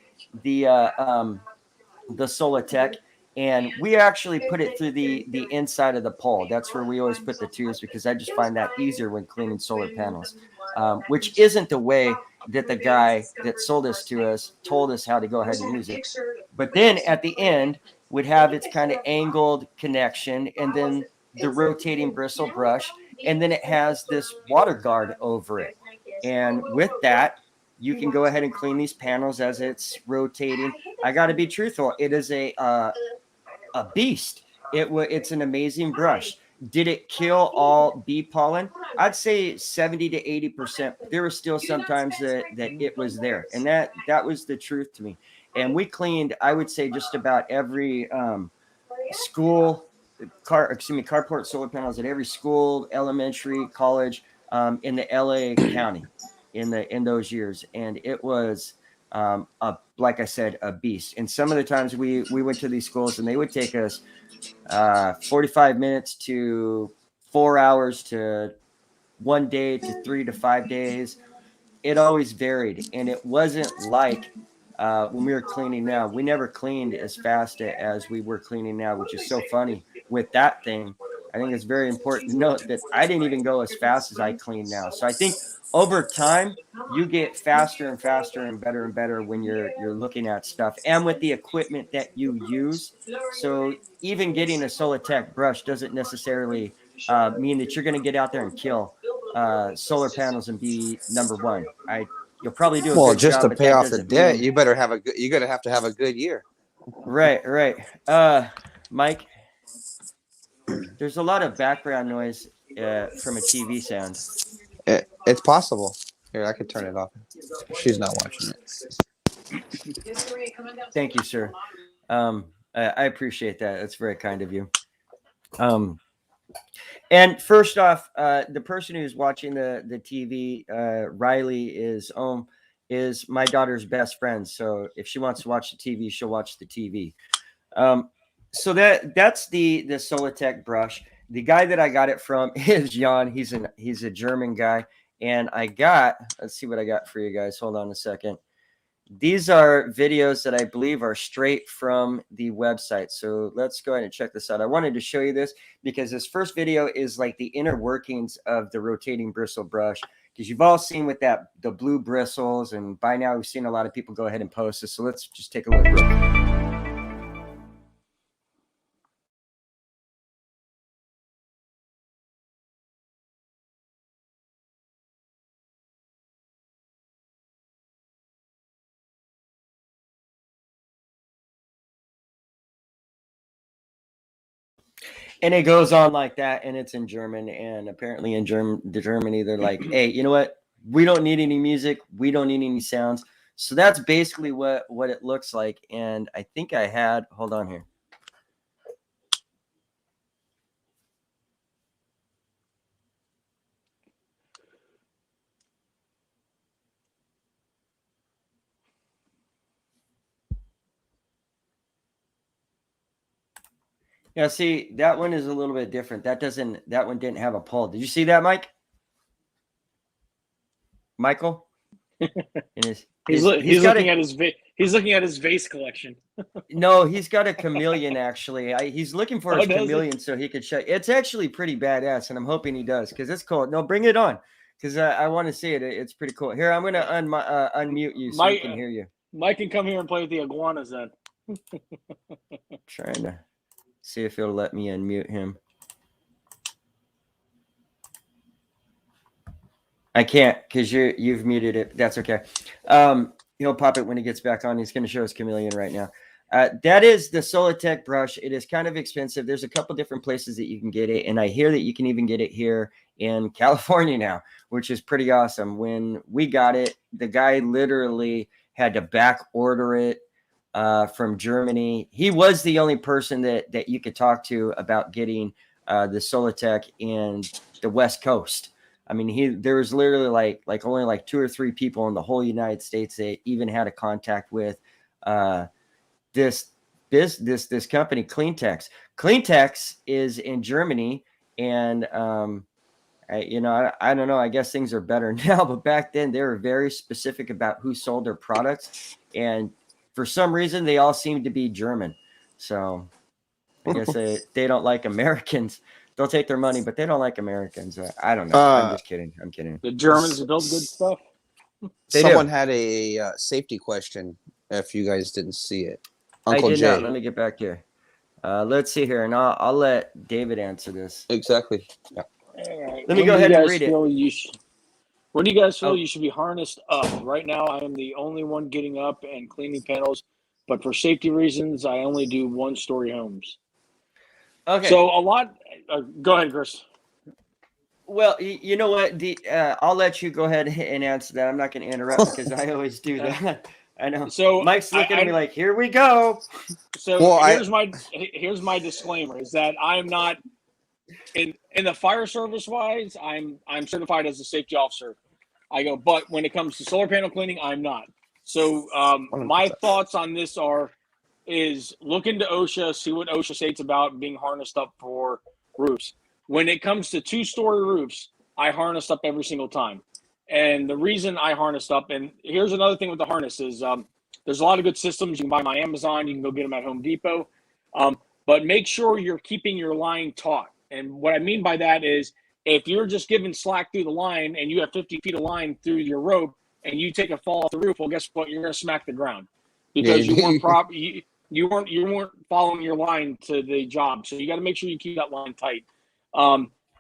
Solatec. And we actually put it through the inside of the pole. That's where we always put the tubes, because I just find that easier when cleaning solar panels, which isn't the way that the guy that sold this to us told us how to go ahead and use it. But then at the end, would have its kind of angled connection, and then the rotating bristle brush, and then it has this water guard over it. And with that, you can go ahead and clean these panels as it's rotating. I got to be truthful. It is a beast. It's an amazing brush. Did it kill all bee pollen? I'd say 70 to 80%. There were still sometimes that it was there, and that was the truth to me. And we cleaned, I would say, just about every carport solar panels at every school, elementary, college, in the LA County in those years, and it was like I said, a beast. And some of the times we went to these schools, and they would take us 45 minutes to 4 hours to 1 day to 3 to 5 days. It always varied, and it wasn't like when we were cleaning now. We never cleaned as fast as we were cleaning now, which is so funny with that thing. I think it's very important to note that I didn't even go as fast as I clean now. So I think over time you get faster and faster and better when you're looking at stuff and with the equipment that you use. So even getting a Solatec brush doesn't necessarily mean that you're going to get out there and kill solar panels and be number one. You'll probably do a good just job, to but pay that off the doesn't debt, mean... you better have you're gonna have to have a good year. Right. Mike, there's a lot of background noise from a TV sound. It's possible. Here, I could turn it off. She's not watching it. Thank you, sir. I appreciate that. That's very kind of you. And first off, the person who's watching the TV, Riley, is my daughter's best friend. So if she wants to watch the TV, she'll watch the TV. So that's the Solatec brush. The guy that I got it from is Jan. He's a German guy, and let's see what I got for you guys. Hold on a second. These are videos that I believe are straight from the website. So let's go ahead and check this out. I wanted to show you this because this first video is like the inner workings of the rotating bristle brush, because you've all seen with the blue bristles, and by now we've seen a lot of people go ahead and post this. So let's just take a look. And it goes on like that, and it's in German. And apparently in Germany, they're like, hey, you know what? We don't need any music. We don't need any sounds. So that's basically what it looks like. And I think hold on here. Yeah, see, that one is a little bit different. That one didn't have a pull. Did you see that, Mike? Michael? He's looking at his vase collection. No, he's got a chameleon, actually. He's looking for his chameleon so he could show. It's actually pretty badass, and I'm hoping he does, because it's cool. No, bring it on, because I want to see it. It's pretty cool. Here, I'm going to unmute you so we can hear you. Mike can come here and play with the iguanas then. Trying to see if he'll let me unmute him. I can't, because you've muted it. That's okay. He'll pop it when he gets back on. He's going to show us chameleon right now. That is the Solatec brush. It is kind of expensive. There's a couple different places that you can get it, and I hear that you can even get it here in California now, which is pretty awesome. When we got it, the guy literally had to back order it from Germany. He was the only person that you could talk to about getting the Solatec in the West Coast. I mean, there was literally like only like 2 or 3 people in the whole United States that even had a contact with this company, Cleantex. Cleantex is in Germany, and I don't know. I guess things are better now, but back then they were very specific about who sold their products, and for some reason they all seemed to be German. So I guess they don't like Americans. They'll take their money, but they don't like Americans. I don't know. I'm just kidding. I'm kidding. The Germans build good stuff. Someone had a safety question. If you guys didn't see it, Uncle Jay. Not. Let me get back here. Let's see here, and I'll let David answer this. Exactly. Yeah. Let me go ahead and read it. When do you guys feel you should be harnessed up? Right now, I am the only one getting up and cleaning panels, but for safety reasons, I only do 1-story homes. Okay. So a lot. Go ahead, Chris. Well, you know what? I'll let you go ahead and answer that. I'm not going to interrupt because I always do that. I know. So Mike's looking at me like, "Here we go." So here's my disclaimer: is that I'm not in the fire service wise, I'm certified as a safety officer. I go, but when it comes to solar panel cleaning, I'm not. So my thoughts on this is look into OSHA, see what OSHA states about being harnessed up for roofs. When it comes to 2-story roofs, I harnessed up every single time. And the reason I harnessed up, and here's another thing with the harness is there's a lot of good systems. You can buy them on Amazon. You can go get them at Home Depot. But make sure you're keeping your line taut. And what I mean by that is if you're just giving slack through the line and you have 50 feet of line through your rope and you take a fall off the roof, well, guess what? You're going to smack the ground because you weren't following your line to the job. So you got to make sure you keep that line tight.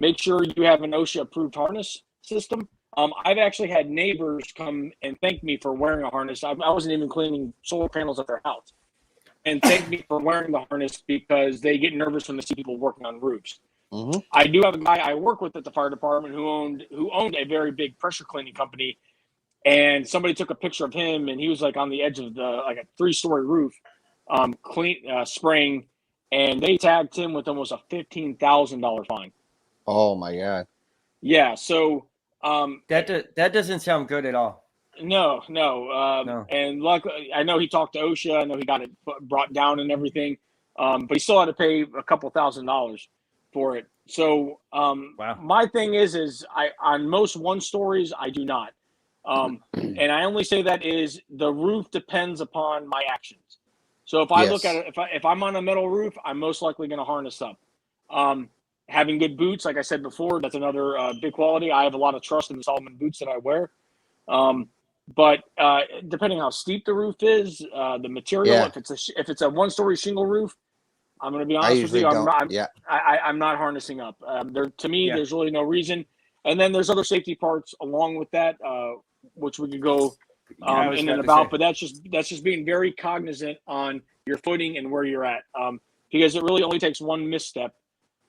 Make sure you have an OSHA approved harness system. I've actually had neighbors come and thank me for wearing a harness. I wasn't even cleaning solar panels at their house, and thank me for wearing the harness because they get nervous when they see people working on roofs. Mm-hmm. I do have a guy I work with at the fire department who owned a very big pressure cleaning company, and somebody took a picture of him, and he was like on the edge of a 3-story roof, spraying, and they tagged him with almost a $15,000 fine. Oh my God! Yeah, so that doesn't sound good at all. No. And luckily, I know he talked to OSHA. I know he got it brought down and everything, but he still had to pay a couple $1,000s for it. So wow. My thing is I on most 1-stories I do not, and I only say that is the roof depends upon my actions. So if I look at it, if I'm on a metal roof, I'm most likely going to harness up. Having good boots, like I said before, that's another big quality. I have a lot of trust in the Salomon boots that I wear. But depending how steep the roof is, the material, if it's a 1-story shingle roof, I'm going to be honest with you, I'm not harnessing up. There's really no reason. And then there's other safety parts along with that, which we could go in and about. But that's just being very cognizant on your footing and where you're at, because it really only takes one misstep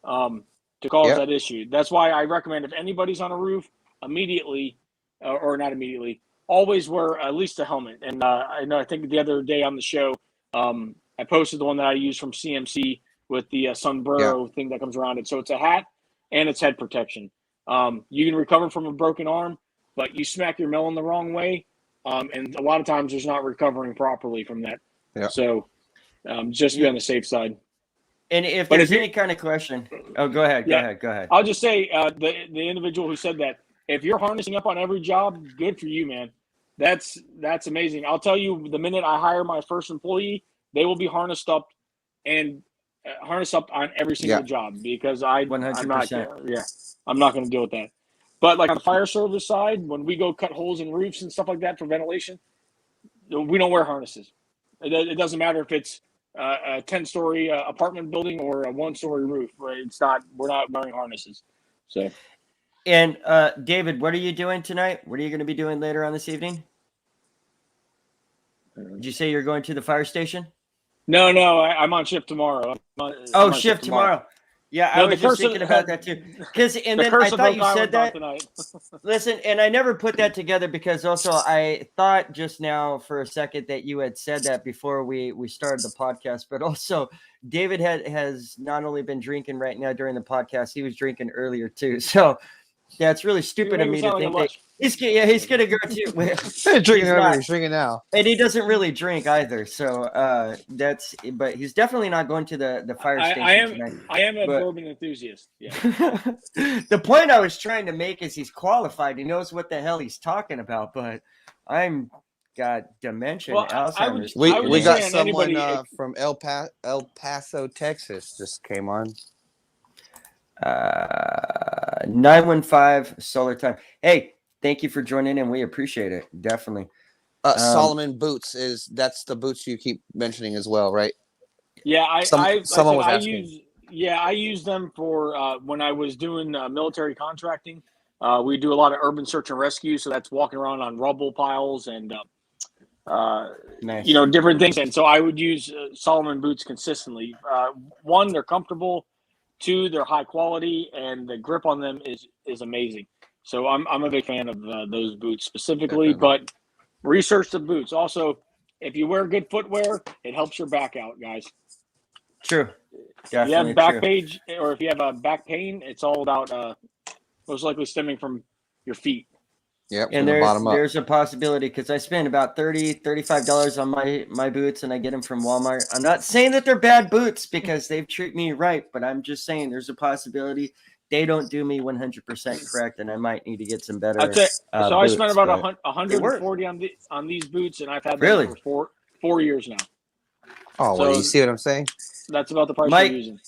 to cause that issue. That's why I recommend if anybody's on a roof, immediately or not immediately, always wear at least a helmet. And I think the other day on the show, I posted the one that I use from CMC with the sombrero thing that comes around it. So it's a hat and it's head protection. You can recover from a broken arm, but you smack your melon the wrong way, and a lot of times there's not recovering properly from that. Yeah. So just be on the safe side. And if there's any kind of question, go ahead. I'll just say the individual who said that, if you're harnessing up on every job, good for you, man. That's amazing. I'll tell you, the minute I hire my first employee, they will be harnessed up on every single job because I'm not going to deal with that. But like on the fire service side, when we go cut holes in roofs and stuff like that for ventilation, we don't wear harnesses. It doesn't matter if it's a 10-story apartment building or a 1-story roof. Right? We're not wearing harnesses. So. And David, what are you doing tonight? What are you going to be doing later on this evening? Did you say you're going to the fire station? No, I'm on shift tomorrow. Shift tomorrow. Yeah, I was just thinking about that too. And then I thought you said that. Listen, and I never put that together because also I thought just now for a second that you had said that before we started the podcast, but also David has not only been drinking right now during the podcast, he was drinking earlier too. So that's really stupid of me to think that he's going to go to drinking now. And he doesn't really drink either. So but he's definitely not going to the fire station tonight. I am a bourbon enthusiast. Yeah. The point I was trying to make is he's qualified. He knows what the hell he's talking about, but I'm got dementia, Alzheimer's. We got someone from El Paso, Texas just came on. 915 Solar Time. Hey, thank you for joining in. We appreciate it. Definitely. Salomon Boots that's the boots you keep mentioning as well, right? Yeah, I use them for when I was doing military contracting. We do a lot of urban search and rescue, so that's walking around on rubble piles and nice. Different things. And so I would use Salomon Boots consistently. One, they're comfortable. 2, they're high quality, and the grip on them is amazing. So I'm a big fan of those boots specifically. But research the boots. Also, if you wear good footwear, it helps your back out, guys. True. If you have back page, or if you have a back pain, it's all about most likely stemming from your feet. Yep. And there's a possibility, because I spend about $35 on my boots, and I get them from Walmart. I'm not saying that they're bad boots because they've treated me right, but I'm just saying there's a possibility they don't do me 100% correct, and I might need to get some better. So I boots, spent about 140 on these boots, and I've had them for 4 years now. Oh, well, you see what I'm saying? That's about the price you're using.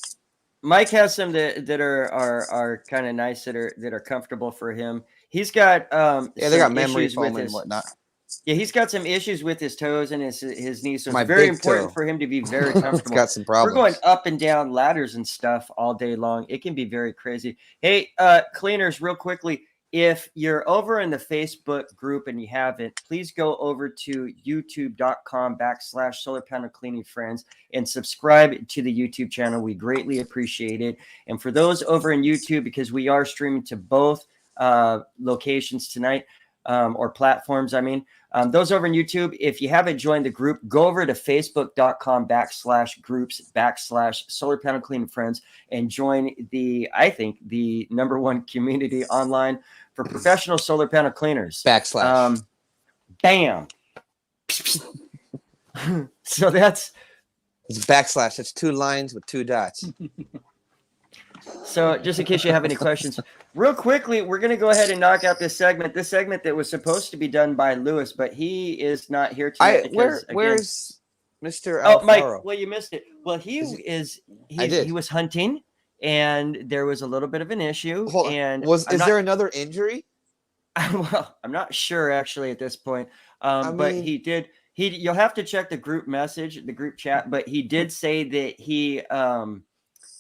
Mike has some that are kind of nice, that are comfortable for him. He's got they got memory foam and whatnot. Yeah, he's got some issues with his toes and his knees, so it's very important for him to be very comfortable. It's got some problems. We're going up and down ladders and stuff all day long. It can be very crazy. Hey, cleaners, real quickly, if you're over in the Facebook group and you haven't, please go over to youtube.com/solar panel cleaning friends and subscribe to the YouTube channel. We greatly appreciate it. And for those over in YouTube, because we are streaming to both locations tonight, or platforms, I mean, those over in YouTube, if you haven't joined the group, go over to facebook.com/groups/solar panel cleaning friends and join I think the #1 community online for professional solar panel cleaners. /. Bam. So it's /. It's 2 lines with 2 dots. So just in case you have any questions, real quickly, we're going to go ahead and knock out this segment. This segment that was supposed to be done by Lewis, but he is not here tonight. Where's Mr. Oh, Alfaro? Mike, well, you missed it. Well, he was hunting, and there was a little bit of an issue. Is there another injury? Well, I'm not sure actually at this point. But he did. You'll have to check the group message, the group chat. But he did say that he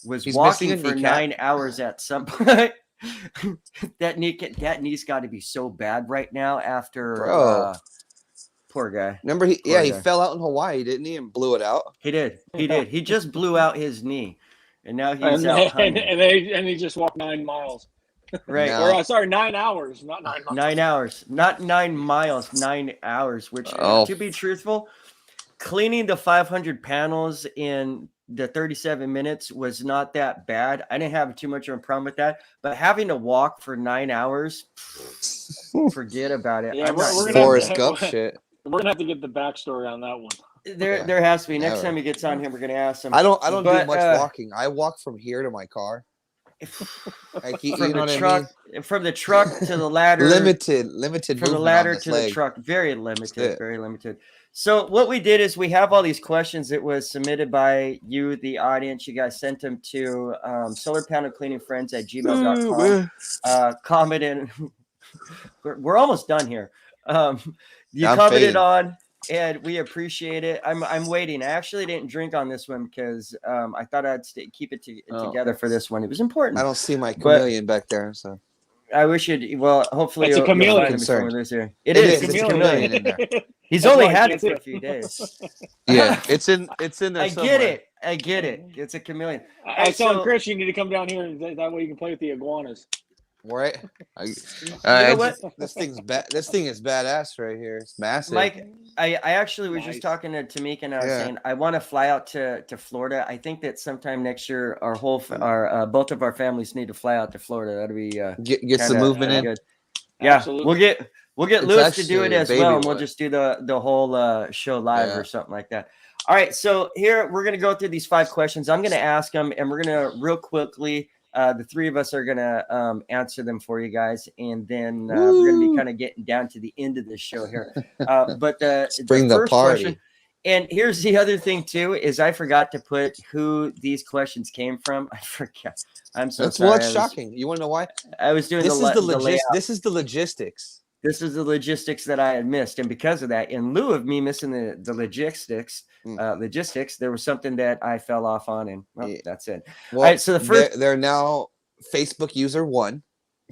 was walking for 9 hours at some point. that knee's got to be so bad right now after poor guy. Remember he fell out in Hawaii, didn't he, and blew it out? He did. He just blew out his knee, and now he's out hunting. And he just walked 9 miles. Right. No. Or 9 hours, not 9 miles. 9 hours, not 9 miles, 9 hours. Which, to be truthful, cleaning the 500 panels in the 37 minutes was not that bad. I didn't have too much of a problem with that, but having to walk for 9 hours, forget about it. Yeah, we're Forrest Gump shit. We're gonna have to get the backstory on that one. There has to be. Next time he gets on here, we're gonna ask him. I don't do much walking. I walk from here to my car. From the truck to the ladder. Limited. From the ladder to the truck. Very limited. Very limited. So what we did is we have all these questions that was submitted by you, the audience. You guys sent them to solarpanelcleaningfriends@gmail.com. Commented. We're almost done here. You commented on, and we appreciate it. I'm waiting. I actually didn't drink on this one because I thought I'd keep it together for this one. It was important. I don't see my chameleon back there, so. I wish you'd. Well, hopefully it's a chameleon. It is. It's a chameleon in there. He's only had it for a few days. Yeah, it's in there. I get it. It's a chameleon. I told Chris you need to come down here, and that way you can play with the iguanas. Right. You know what? This thing is badass right here. It's massive. Mike, I actually was just talking to Tamika, and I was saying I want to fly out to Florida. I think that sometime next year, both of our families need to fly out to Florida. That'll be get some movement in. Good. Yeah, absolutely. We'll get Lewis to do it as well, and we'll just do the whole show live or something like that. All right, so here we're gonna go through these 5 questions. I'm gonna ask them, and we're gonna real quickly. The 3 of us are going to answer them for you guys, and then we're going to be kind of getting down to the end of this show here. But the first question, and here's the other thing too, is I forgot to put who these questions came from. I forgot. I'm so sorry. What's shocking? You want to know why? I was doing this is the logistics. This is the logistics that I had missed, and because of that, in lieu of me missing the logistics, there was something that I fell off on, and that's it. Well, all right, so the first they're now Facebook user 1,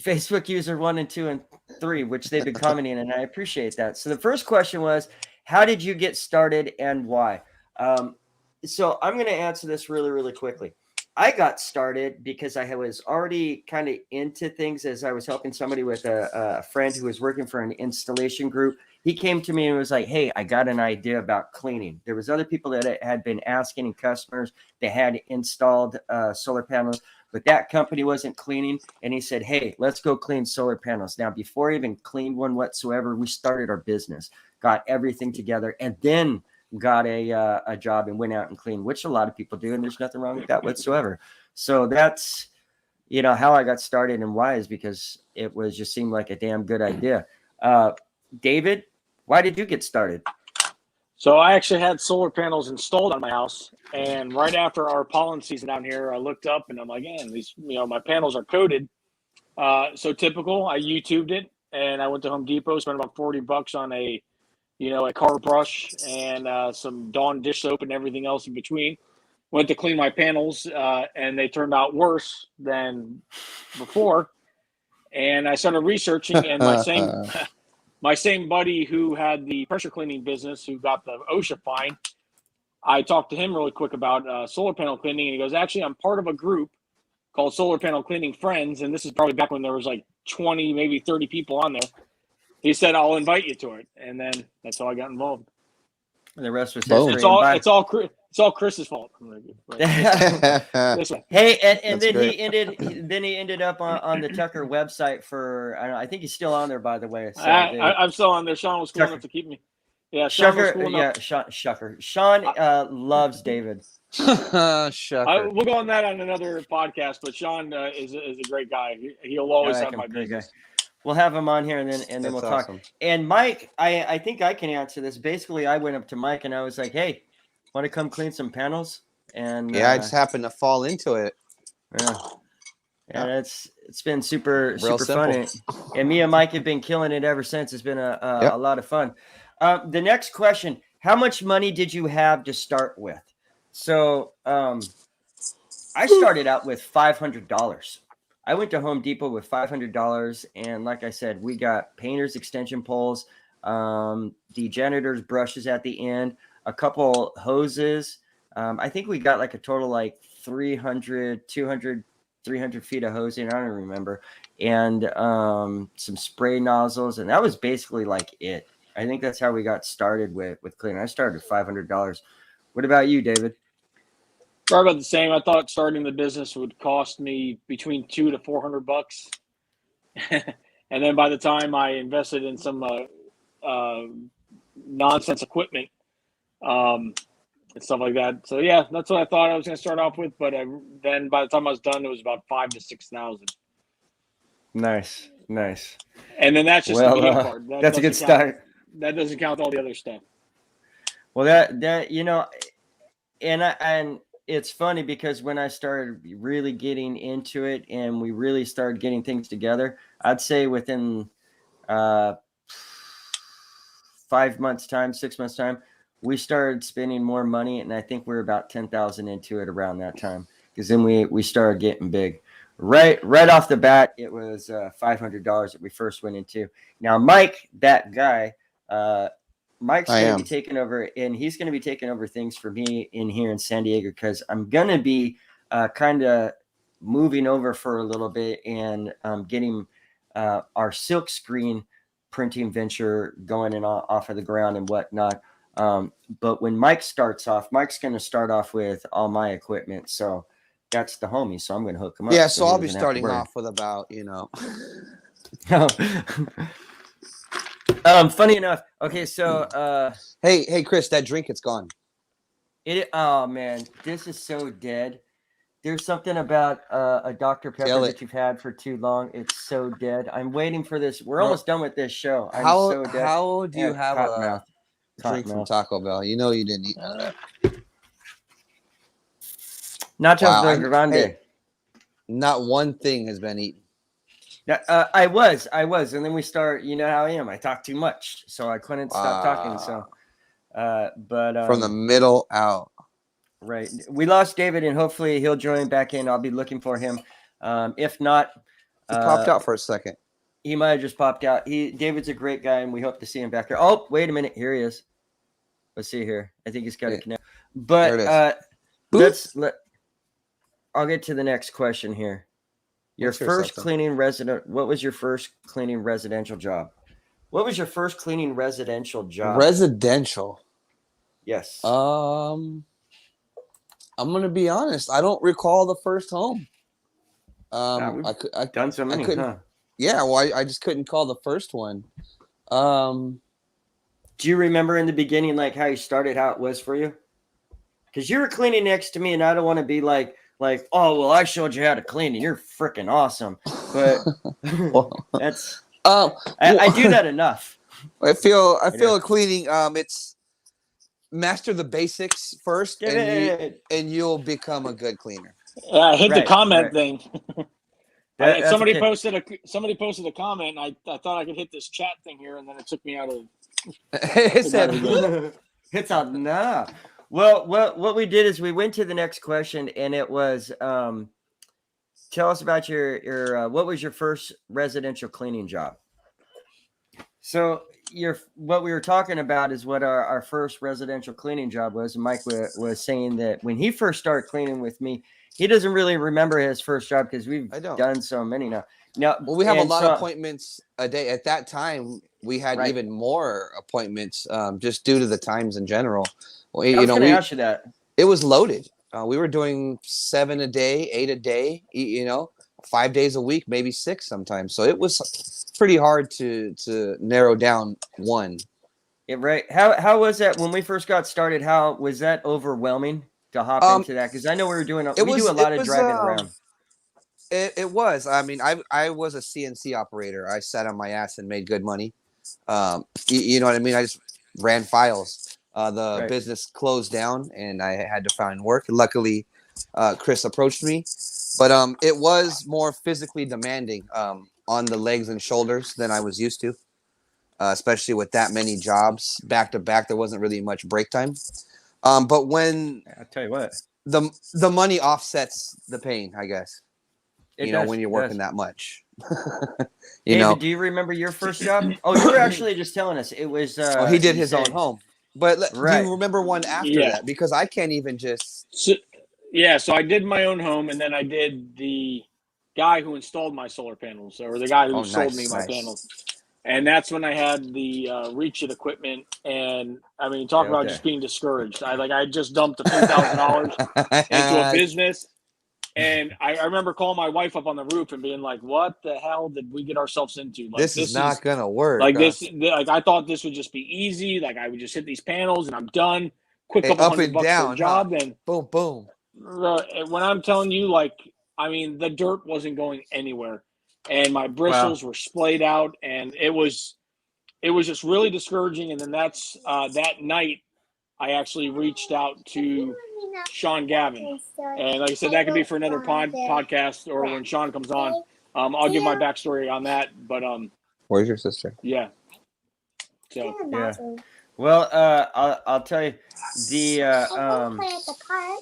Facebook user 1 and 2 and 3, which they've been commenting, and I appreciate that. So the first question was, how did you get started and why? So I'm going to answer this really, really quickly. I got started because I was already kind of into things as I was helping somebody with a friend who was working for an installation group. he came to me and was like, hey, I got an idea about cleaning. There was other people that had been asking, and customers that had installed solar panels, but that company wasn't cleaning. And he said, hey, let's go clean solar panels. Now, before I even cleaned one whatsoever, we started our business, got everything together, and then got a job and went out and cleaned, which a lot of people do. And there's nothing wrong with that whatsoever. So that's, how I got started, and why is because it was just seemed like a damn good idea. David, why did you get started? So I actually had solar panels installed on my house, and right after our pollen season down here, I looked up and I'm like, man, these, my panels are coated. So typical, I YouTubed it, and I went to Home Depot, spent about $40 on a car brush and some Dawn dish soap and everything else in between. Went to clean my panels, and they turned out worse than before. And I started researching, and my same buddy who had the pressure cleaning business, who got the OSHA fine, I talked to him really quick about solar panel cleaning, and he goes, actually, I'm part of a group called Solar Panel Cleaning Friends, and this is probably back when there was like 20, maybe 30 people on there. He said, I'll invite you to it, and then that's how I got involved. And the rest was history. It's all Chris's fault. Hey, and then he ended up on the Tucker website for, I think he's still on there, by the way. So I'm still on there. Sean was cool enough to keep me. Yeah, Sean was cool enough. Shucker. Sean loves David. Shucker. We'll go on that on another podcast, but Sean is a great guy. He'll always have my business. We'll have him on here, and then we'll talk. Awesome. And Mike, I think I can answer this. Basically, I went up to Mike and I was like, hey, want to come clean some panels? And I just happened to fall into it. Yeah, it's been super fun. And me and Mike have been killing it ever since. It's been a lot of fun. The next question, how much money did you have to start with? So I started out with $500. I went to Home Depot with $500, and like I said, we got painters, extension poles, the janitor's brushes at the end, a couple hoses. I think we got like a total like 300 feet of hosing. I don't remember. And some spray nozzles, and that was basically like it. I think that's how we got started with cleaning. I started with $500. What about you, David? Probably about the same. I thought starting the business would cost me between $200 to $400, and then by the time I invested in some nonsense equipment and stuff like that, so yeah, that's what I thought I was going to start off with. But then by the time I was done, it was about $5,000 to $6,000. Nice. And then that's just the beginning part. That's a good start. That doesn't count all the other stuff. Well, that and it's funny because when I started really getting into it and we really started getting things together, I'd say within 5 months time, 6 months time, we started spending more money. And I think we're about 10,000 into it around that time, because then we started getting big. Right off the bat, it was $500 that we first went into. Now, Mike, that guy, Mike's going to be taking over, and he's going to be taking over things for me in here in San Diego, because I'm going to be kind of moving over for a little bit and getting our silk screen printing venture going and off of the ground and whatnot. But when Mike starts off, Mike's going to start off with all my equipment. So that's the homie. So I'm going to hook him up. Yeah, so I'll be starting off with about, funny enough. Okay, so hey Chris, that drink, it's gone. Oh man, this is so dead. There's something about a Dr. Pepper that you've had for too long. It's so dead. I'm waiting for this. We're almost done with this show. I'm so dead. How do you have a drink from Taco Bell? You know you didn't eat none of that. Nachos Grande. Hey, not one thing has been eaten. I was, and then we start. You know how I am. I talk too much, so I couldn't stop talking. So, but from the middle out. Right. We lost David, and hopefully he'll join back in. I'll be looking for him. If not, he popped out for a second. He might have just popped out. David's a great guy, and we hope to see him back here. Oh, wait a minute. Here he is. Let's see here. I think he's got to connect. But I'll get to the next question here. What was your first cleaning residential job? What was your first cleaning residential job? Residential. Yes. I'm gonna be honest. I don't recall the first home. I've done so many. Huh? Yeah. Well, I just couldn't call the first one. Do you remember in the beginning, like how you started, how it was for you? Because you were cleaning next to me, and I don't want to be like, oh, well, I showed you how to clean, and you're freaking awesome. But that's I do that enough. I feel cleaning. It's master the basics first, and you'll become a good cleaner. I hit the comment thing. Somebody posted a comment. And I thought I could hit this chat thing here, and then it took me out of. It said, "It's out nah." Well, what we did is we went to the next question, and it was, tell us about your what was your first residential cleaning job? So what we were talking about is what our first residential cleaning job was. And Mike was saying that when he first started cleaning with me, he doesn't really remember his first job because we've done so many now. Well, we have a lot of appointments a day. At that time, we had even more appointments just due to the times in general. Well, I was going to ask you that. It was loaded. We were doing 7 a day, 8 a day, 5 days a week, maybe 6 sometimes. So it was pretty hard to narrow down one. Yeah, right. How was that when we first got started? How was that overwhelming to hop into that? Because I know we do a lot of driving around. It was. I mean, I was a CNC operator. I sat on my ass and made good money. You know what I mean? I just ran files. The business closed down, and I had to find work. Luckily, Chris approached me, but it was more physically demanding on the legs and shoulders than I was used to, especially with that many jobs back to back. There wasn't really much break time. But when I tell you what, the money offsets the pain, I guess. When you're working that much. David, do you remember your first job? Oh, you were actually just telling us it was. He did his own home. But do you remember one after that? Because I can't even just. So I did my own home, and then I did the guy who installed my solar panels, or the guy who sold me my panels. And that's when I had the reach it equipment, and I mean, talk about just being discouraged. I just dumped a few $1,000 into a business. And I remember calling my wife up on the roof and being like, "What the hell did we get ourselves into? Like, this is not gonna work. I thought this would just be easy. Like, I would just hit these panels and I'm done. Quick couple $100 for a job, and boom, boom." When I'm telling you, the dirt wasn't going anywhere, and my bristles were splayed out, and it was just really discouraging. And then that's that night, I actually reached out to Shawn Gavin, and like I said, that could be for another podcast or when Shawn comes on. I'll give my backstory on that. But where's your sister? Yeah. So well, I'll tell you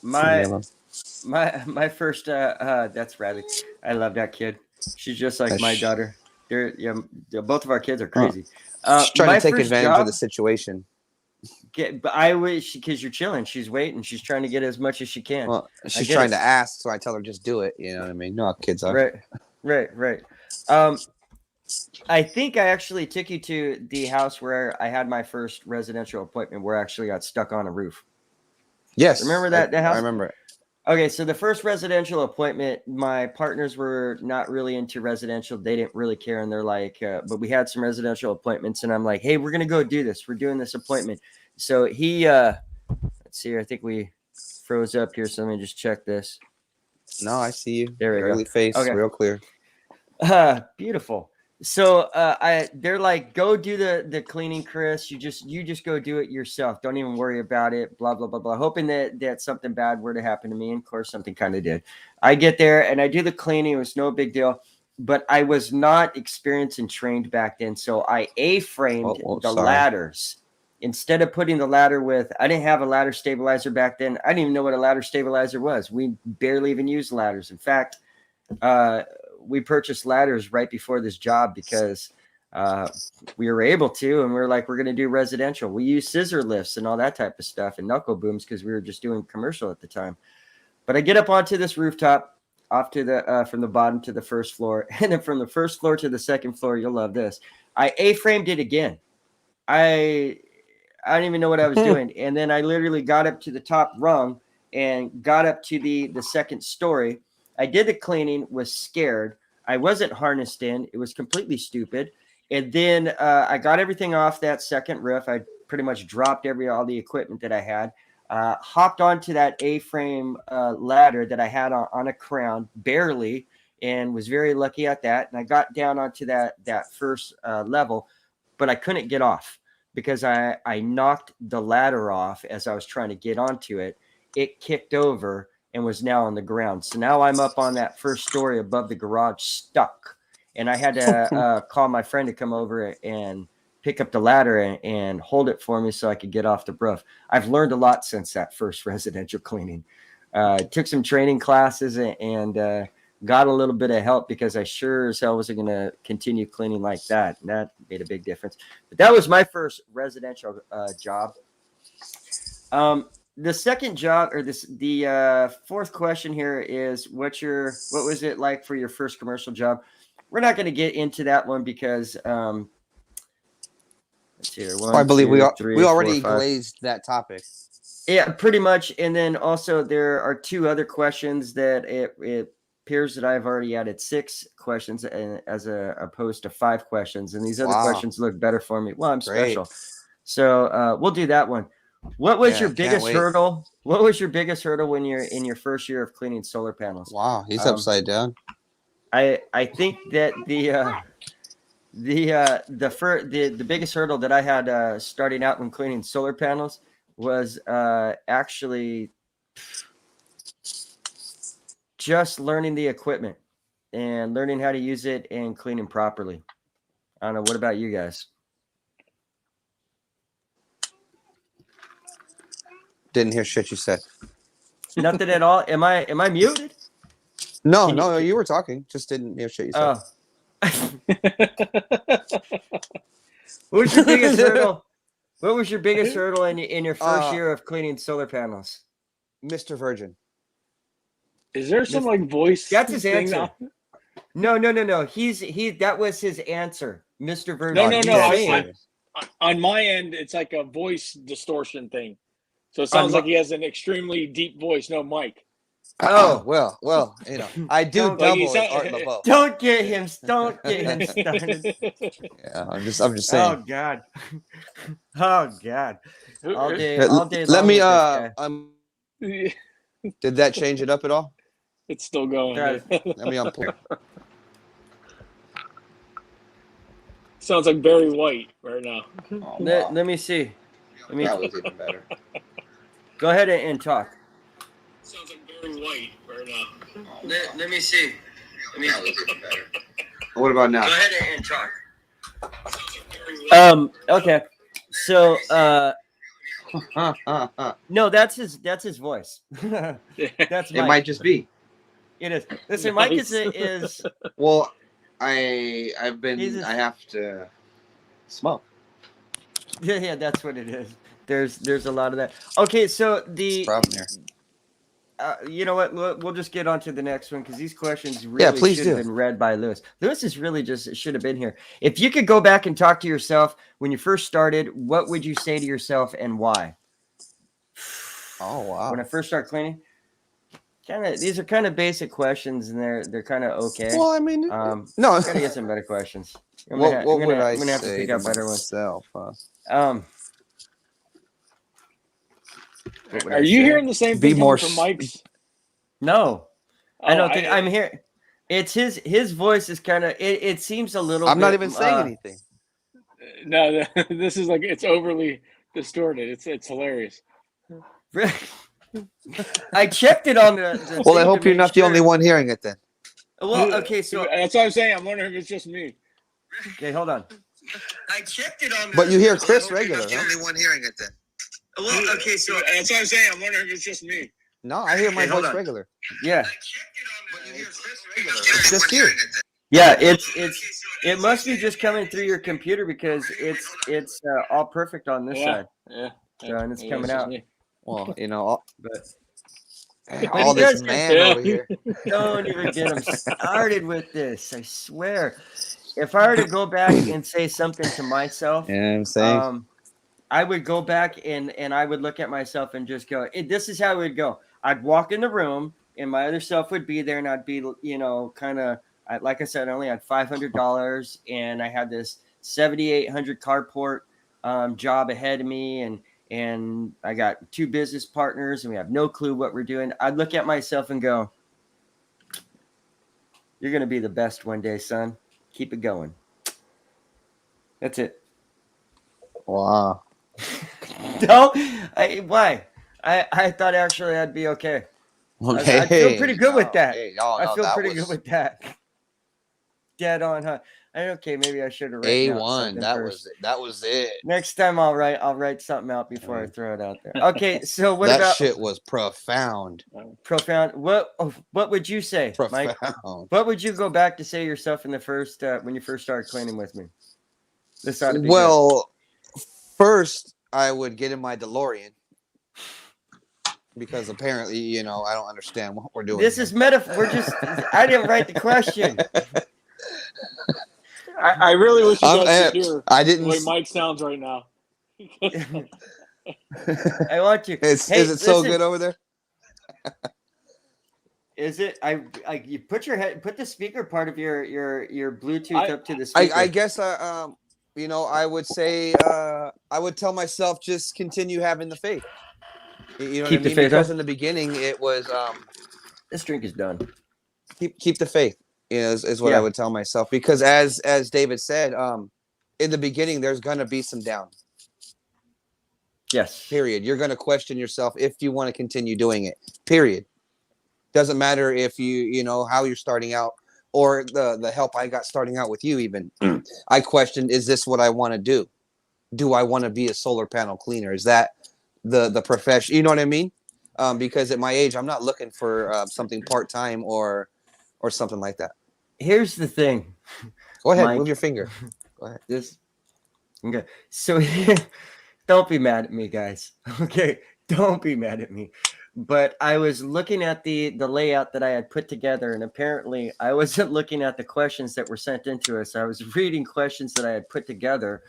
my first that's Bradley. I love that kid. She's just like my daughter. Both of our kids are crazy. She's trying to take advantage of the situation. But I wish, because you're chilling. She's waiting. She's trying to get as much as she can. Well, she's trying to ask, so I tell her just do it. You know what I mean? No, how kids are. Right. I think I actually took you to the house where I had my first residential appointment, where I actually got stuck on a roof. Yes, remember that house? I remember it. Okay, so the first residential appointment, my partners were not really into residential. They didn't really care, and they're like, but we had some residential appointments, and I'm like, hey, we're gonna go do this. We're doing this appointment. So he, let's see here. I think we froze up here, so let me just check this. No, I see you. There we go. Face, real clear. Beautiful. So they're like, go do the cleaning, Chris. You just go do it yourself. Don't even worry about it. Blah blah blah blah. Hoping that something bad were to happen to me, and of course something kind of did. I get there and I do the cleaning. It was no big deal, but I was not experienced and trained back then, so I A-framed the ladders. Instead of putting the ladder I didn't have a ladder stabilizer back then. I didn't even know what a ladder stabilizer was. We barely even used ladders. In fact, we purchased ladders right before this job because we were able to, and we were like, we're going to do residential. We use scissor lifts and all that type of stuff and knuckle booms because we were just doing commercial at the time. But I get up onto this rooftop, off to the from the bottom to the first floor, and then from the first floor to the second floor, you'll love this. I A-framed it again. I don't even know what I was doing. And then I literally got up to the top rung and got up to the second story. I did the cleaning, was scared. I wasn't harnessed in. It was completely stupid. And then I got everything off that second roof. I pretty much dropped all the equipment that I had. Hopped onto that A-frame ladder that I had on a crown, barely, and was very lucky at that. And I got down onto that first level, but I couldn't get off because I knocked the ladder off as I was trying to get onto it. It kicked over and was now on the ground. So now I'm up on that first story above the garage, stuck. And I had to call my friend to come over and pick up the ladder and hold it for me so I could get off the roof. I've learned a lot since that first residential cleaning. Took some training classes and got a little bit of help because I sure as hell wasn't going to continue cleaning like that. And that made a big difference. But that was my first residential job. The second job, or the fourth question here is, what was it like for your first commercial job? We're not going to get into that one because let's see here. I believe we already glazed that topic. Yeah, pretty much. And then also there are two other questions that it appears that I've already added 6 questions as opposed to 5 questions. And these other questions look better for me. Well, I'm special. So we'll do that one. What was your biggest hurdle? What was your biggest hurdle when you're in your first year of cleaning solar panels? Wow, he's upside down. I think that the biggest hurdle that I had starting out when cleaning solar panels was actually just learning the equipment and learning how to use it and cleaning properly. I don't know. What about you guys? Didn't hear shit you said. Nothing at all. Am I muted? No, you were talking. Just didn't hear shit you said. What was your biggest hurdle? What was your biggest hurdle in your first year of cleaning solar panels? Mr. Virgin. Is there some like voice? That's his answer. No. That was his answer, Mr. Virgin. No. On my end, it's like a voice distortion thing. So it sounds like he has an extremely deep voice, no mic. Oh, well, you know, I do double as Art LeBeau. Don't get him started. Yeah, I'm just saying. Oh God. All day. Let me did that change it up at all? It's still going. Let me unplug. Sounds like Barry White right now. Oh, wow. Let me see. That was even better. Go ahead and talk. Sounds like Barry White right now. Let me see. That was even better. What about now? Go ahead and talk. Okay. So no, that's his voice. That's Mike. It might just be. It is. Listen, Mike is well, I have to smoke. Yeah, that's what it is. There's a lot of that. Okay, so the problem here. You know what? We'll just get on to the next one because these questions really should have been read by Lewis. Lewis is really should have been here. If you could go back and talk to yourself when you first started, what would you say to yourself and why? Oh wow! When I first started cleaning, these are kind of basic questions and they're kind of okay. Well, I mean, no, gotta get some better questions. I'm what gonna would I have to say pick to up better myself? Are you hearing the same thing from Mike's? No, I don't think I'm here. It's his voice is kind of. It seems a little. I'm not even saying anything. No, this is like it's overly distorted. It's hilarious. I checked it on the well, I hope you're not the only one hearing it then. Well, okay, so that's what I'm saying. I'm wondering if it's just me. Okay, hold on. I checked it on. But you hear Chris regular. You're not the only one hearing it then. Well, okay, so that's what I'm saying. I'm wondering if it's just me. No, I hear my voice regular. Yeah. But you hear Chris regular. It's just you. Yeah, it must be just coming through your computer because it's all perfect on this side. Yeah. So, and it's coming out. Well, you know, but all this man over here. Don't even get him started with this. I swear. if I were to go back and say something to myself, I'm saying, I would go back and I would look at myself and just go, this is how it would go. I'd walk in the room and my other self would be there and I'd be, kind of, like I said, I only had $500 and I had this 7,800 carport job ahead of me. And I got 2 business partners and we have no clue what we're doing. I'd look at myself and go, you're going to be the best one day, son. Keep it going. That's it. wow. No, why? I thought actually I'd be okay. Okay. I feel pretty good with that. I feel pretty good with that. Dead on, huh? Okay, maybe I should have written A1. That was it. Next time I'll write something out before I throw it out there. Okay, so what that about shit was profound. Profound. What would you say, profound. Mike? What would you go back to say yourself in the first when you first started cleaning with me? This ought to be good. First I would get in my DeLorean because apparently, I don't understand what we're doing. This is metaphor. I didn't write the question. I really wish you guys could hear the way Mike sounds right now. I want you. Is it so good over there? Is it? You put the speaker part of your Bluetooth up to the speaker. I guess I would say I would tell myself just continue having the faith. You know Keep what I the mean? faith Because up. in the beginning it was This drink is done. Keep the faith is what I would tell myself, because as David said, in the beginning there's gonna be some down. Yes. Period. You're gonna question yourself if you want to continue doing it. Period. Doesn't matter if you know how you're starting out or the help I got starting out with you even. I questioned, is this what I want to do? Do I want to be a solar panel cleaner? Is that the profession? You know what I mean? Because at my age, I'm not looking for something part-time or something like that. Here's the thing. Go ahead, Mike, move your finger. Go ahead. Okay. So don't be mad at me, guys. Okay. Don't be mad at me. But I was looking at the layout that I had put together, and apparently I wasn't looking at the questions that were sent into us. I was reading questions that I had put together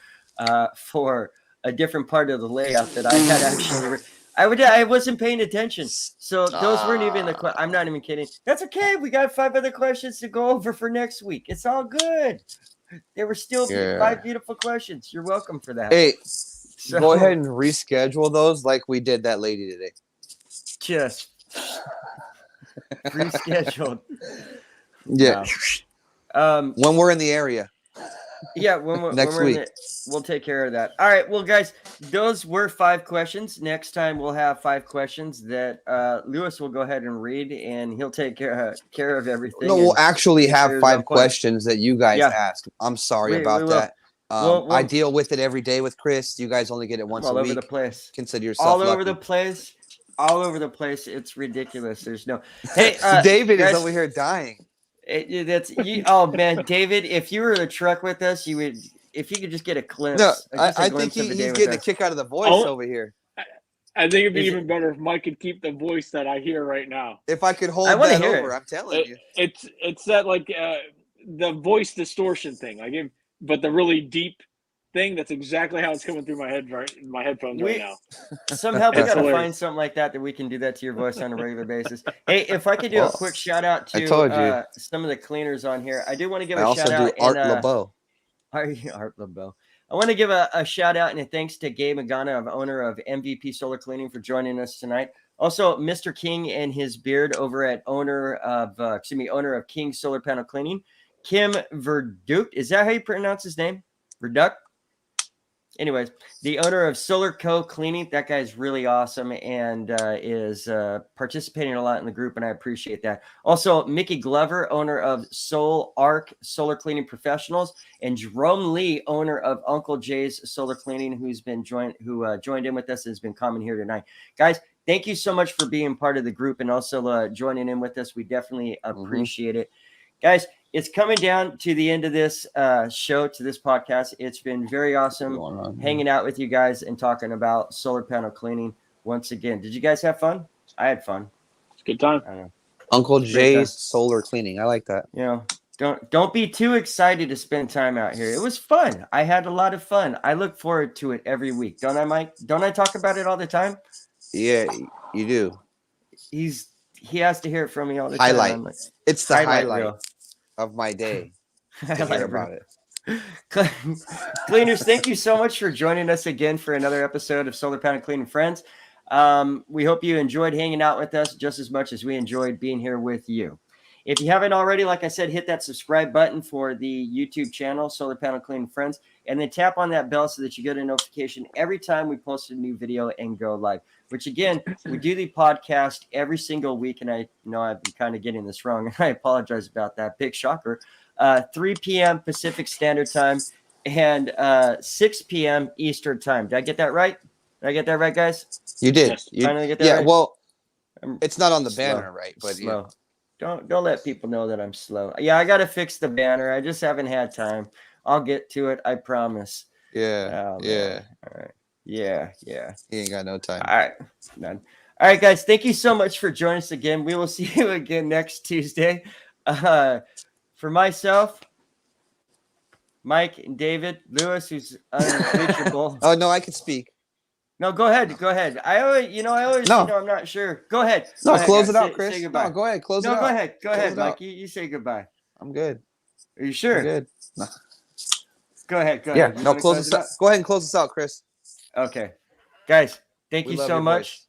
for a different part of the layout that I had actually. I wasn't paying attention, so those weren't even the. I'm not even kidding. That's okay. We got 5 other questions to go over for next week. It's all good. There were still 5 beautiful questions. You're welcome for that. Hey, go ahead and reschedule those like we did that lady today. Just rescheduled. Yeah. Wow. When we're in the area. Yeah, when we're next week. We'll take care of that. All right. Well, guys, those were 5 questions. Next time we'll have 5 questions that Lewis will go ahead and read, and he'll take care of everything. No, we'll actually have 5 questions that you guys asked. I'm sorry about that. I deal with it every day with Chris. You guys only get it once a week. All over the place. Consider yourself all lucky. over the place. All over the place. It's ridiculous. There's no. Hey, David guys, is over here dying. Oh man, David! If you were in a truck with us, you would. If you could just get a glimpse. No, I think he's getting a kick out of the voice over here. I think it'd be even better if Mike could keep the voice that I hear right now. If I could hold that over, I'm telling you. It's that like the voice distortion thing. But the really deep thing, that's exactly how it's coming through my headphones right now. Somehow we got to find something like that we can do that to your voice on a regular basis. Hey, if I could do a quick shout out to some of the cleaners on here, I do want to give a shout out. Art LeBeau. Art LeBeau. I want to give a shout out and a thanks to Gabe Advice, owner of MVP Solar Cleaning, for joining us tonight. Also, Mr. King and his beard over at owner of King Solar Panel Cleaning. Kim Verduc, is that how you pronounce his name? Verduc? Anyways, the owner of Solar Co. Cleaning. That guy's really awesome and is participating a lot in the group, and I appreciate that. Also, Mickey Glover, owner of Soul Arc Solar Cleaning Professionals, and Jerome Lee, owner of Uncle Jay's Solar Cleaning, who joined in with us and has been coming here tonight. Guys, thank you so much for being part of the group and also joining in with us. We definitely appreciate it. Guys, it's coming down to the end of this show, to this podcast. It's been very awesome hanging out with you guys and talking about solar panel cleaning once again. Did you guys have fun? I had fun. It's a good time. I know. Uncle Jay's Solar Cleaning. I like that. You know, Don't be too excited to spend time out here. It was fun. I had a lot of fun. I look forward to it every week. Don't I, Mike? Don't I talk about it all the time? Yeah, you do. He has to hear it from me all the time. Like, it's the highlight of my day to hear about it. Cleaners, thank you so much for joining us again for another episode of Solar Panel Cleaning Friends. We hope you enjoyed hanging out with us just as much as we enjoyed being here with you. If you haven't already, like I said, hit that subscribe button for the YouTube channel, Solar Panel Cleaning Friends, and then tap on that bell so that you get a notification every time we post a new video and go live, which again, we do the podcast every single week. And I know I've been kind of getting this wrong, and I apologize about that. Big shocker. 3 p.m. Pacific Standard Time and 6 p.m. Eastern Time. Did I get that right? Did I get that right, guys? You did. Yes. You finally get that right? Well, it's not on the banner, right? But slow. Yeah. Don't let people know that I'm slow. Yeah, I got to fix the banner. I just haven't had time. I'll get to it. I promise. Yeah. Yeah. All right. Yeah. He ain't got no time. All right. None. All right, guys. Thank you so much for joining us again. We will see you again next Tuesday. For myself, Mike and David, Lewis, who's unreachable. Oh no, I can speak. No, go ahead. I always, No. I'm not sure. Go ahead. No, close guys. it out, Chris. Say goodbye. No, go ahead. Close it out. Go ahead. Go ahead, it Mike. out. You say goodbye. I'm good. Are you sure? I'm good. No. Go ahead. Yeah. You No, wanna close this out. Go ahead and close this out, Chris. Okay. Guys, thank We you love so your much.